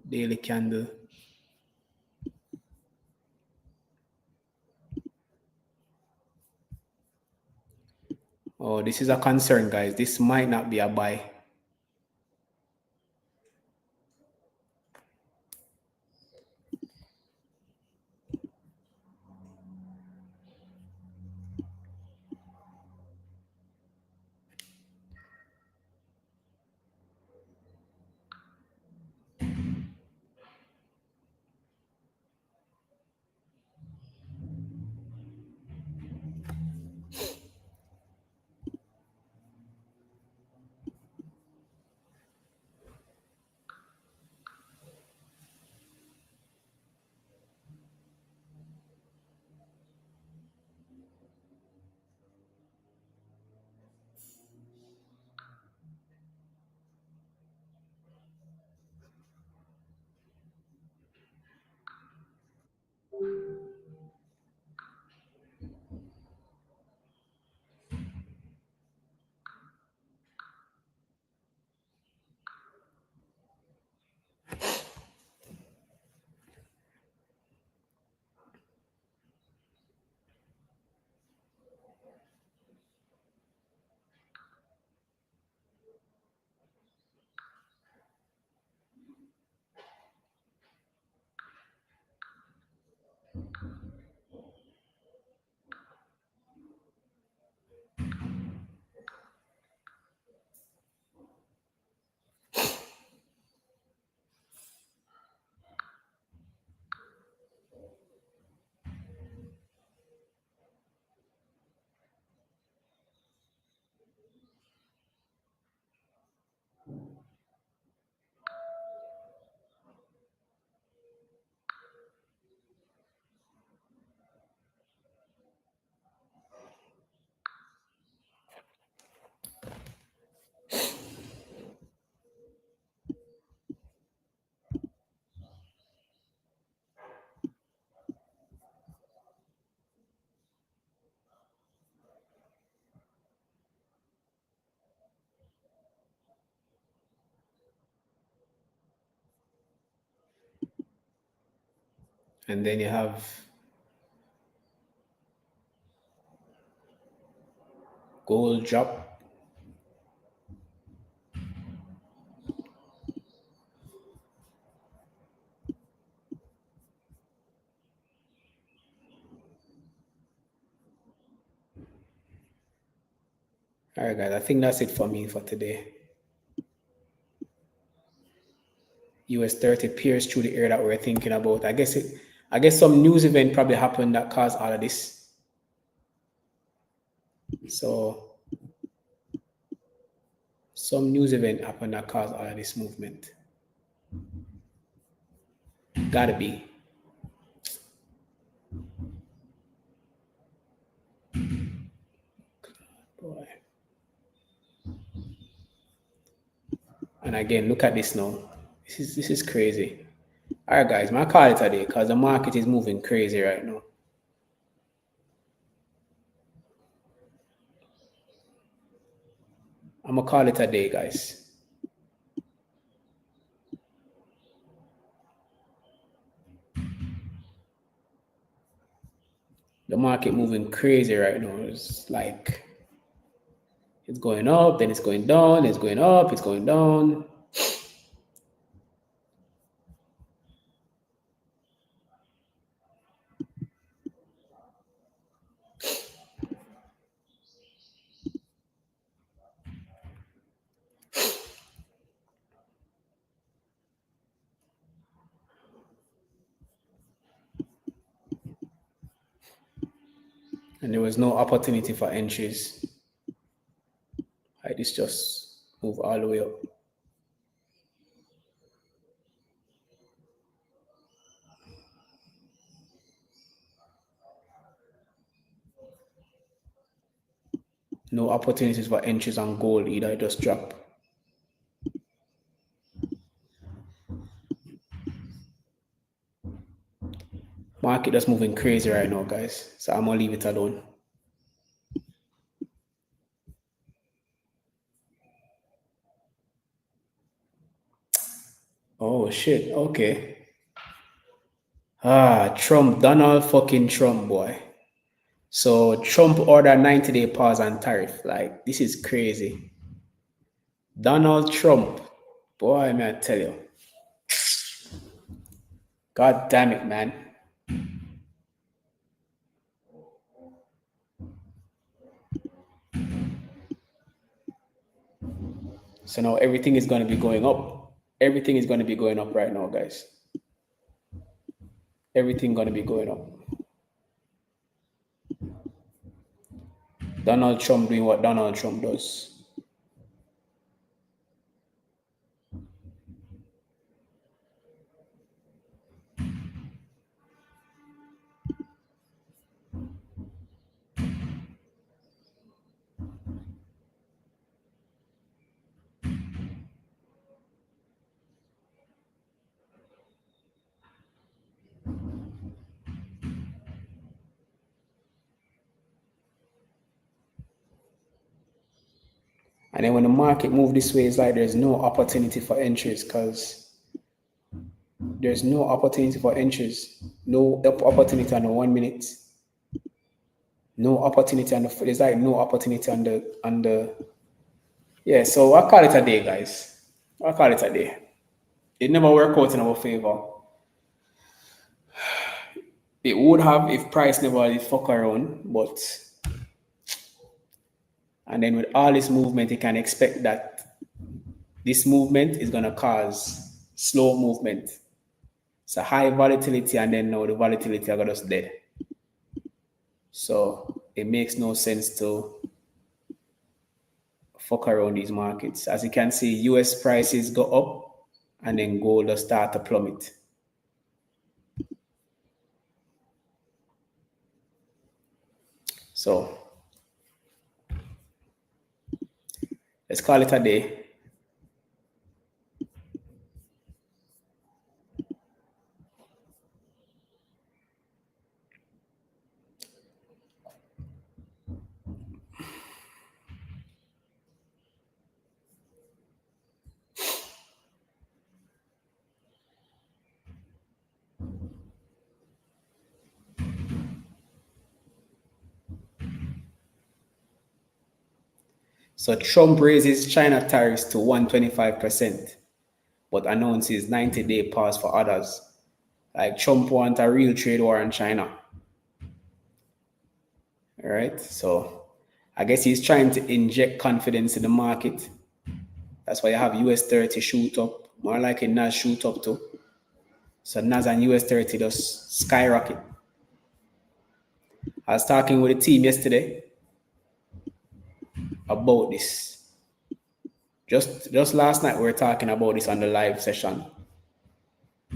Daily candle. Oh, this is a concern, guys. This might not be a buy. And then you have gold drop. All right, guys, I think that's it for me for today. US30 pierced through the area that we're thinking about. I guess some news event probably happened that caused all of this. So some news event happened that caused all of this movement. Gotta be. Boy. And again, look at this now. This is crazy. All right, guys, my call it today because the market is moving crazy right now. I'm gonna call it a day, guys. The market moving crazy right now. It's like it's going up, then it's going down, it's going up, it's going down. And there was no opportunity for entries. Like this just move all the way up. No opportunities for entries on gold either, it just drop. Market just moving crazy right now, guys. So I'm gonna leave it alone. Oh shit, okay. Donald fucking Trump, boy. So Trump ordered 90-day pause on tariff. Like, this is crazy. Donald Trump. Boy, may I tell you. God damn it, man. So now everything is going to be going up. Everything is going to be going up right now, guys. Everything going to be going up. Donald Trump doing what Donald Trump does. And then when the market move this way, it's like there's no opportunity for entries because there's no opportunity for entries. No opportunity on the 1 minute. No opportunity on the, there's like no opportunity on the, yeah, so I call it a day, guys. I call it a day. It never worked out in our favor. It would have if price never did fuck around, but and then with all this movement, you can expect that this movement is gonna cause slow movement. It's a high volatility, and then now the volatility are gonna just dead. So it makes no sense to fuck around these markets. As you can see, US prices go up and then gold will start to plummet. So let's call it a day. So Trump raises China tariffs to 125%, but announces 90-day pause for others. Like Trump wants a real trade war in China. All right. So I guess he's trying to inject confidence in the market. That's why you have US30 shoot up, more like a NAS shoot up too. So NAS and US30 just skyrocket. I was talking with the team yesterday about this. Just last night we were talking about this on the live session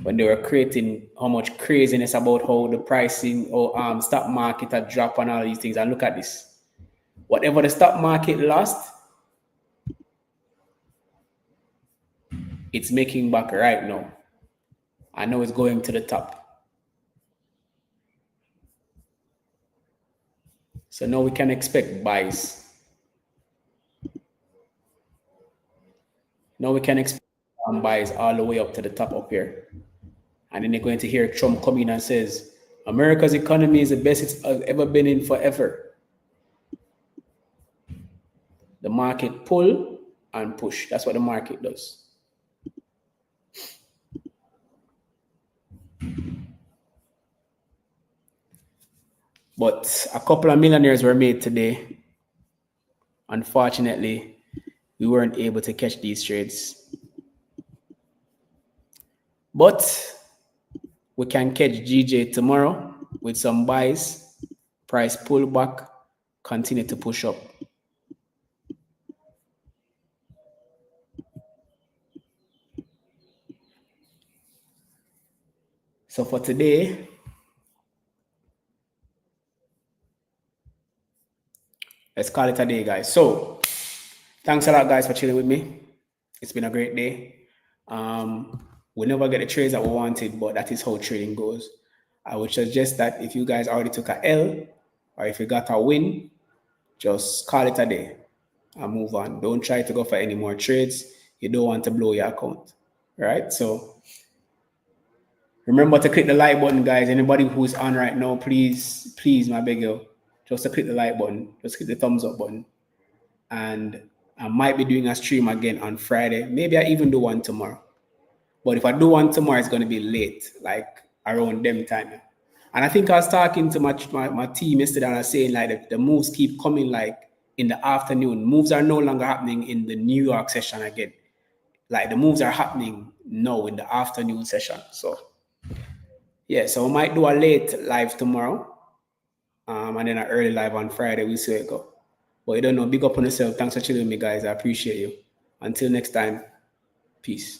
when they were creating how much craziness about how the pricing or stock market had dropped and all these things. And look at this. Whatever the stock market lost, it's making back right now. I know it's going to the top. So now we can expect buys. Now we can expect buys all the way up to the top up here. And then they're going to hear Trump come in and says, America's economy is the best it's ever been in forever. The market pull and push. That's what the market does. But a couple of millionaires were made today. Unfortunately, we weren't able to catch these trades. But we can catch GJ tomorrow with some buys, price pullback, continue to push up. So for today, let's call it a day, guys. So thanks a lot, guys, for chilling with me. It's been a great day. We never get the trades that we wanted, but that is how trading goes. I would suggest that if you guys already took a L or if you got a win, just call it a day and move on. Don't try to go for any more trades. You don't want to blow your account, right? So remember to click the like button, guys. Anybody who's on right now, please, my beg you, just to click the like button, just click the thumbs up button. And I might be doing a stream again on Friday. Maybe I even do one tomorrow. But if I do one tomorrow, it's going to be late, like around them time. And I think I was talking to my team yesterday and I was saying like the moves keep coming like in the afternoon. Moves are no longer happening in the New York session again. Like the moves are happening now in the afternoon session. So yeah, so I might do a late live tomorrow. And then an early live on Friday. We'll see how it go. But you don't know, big up on yourself. Thanks for chilling with me, guys. I appreciate you. Until next time, peace.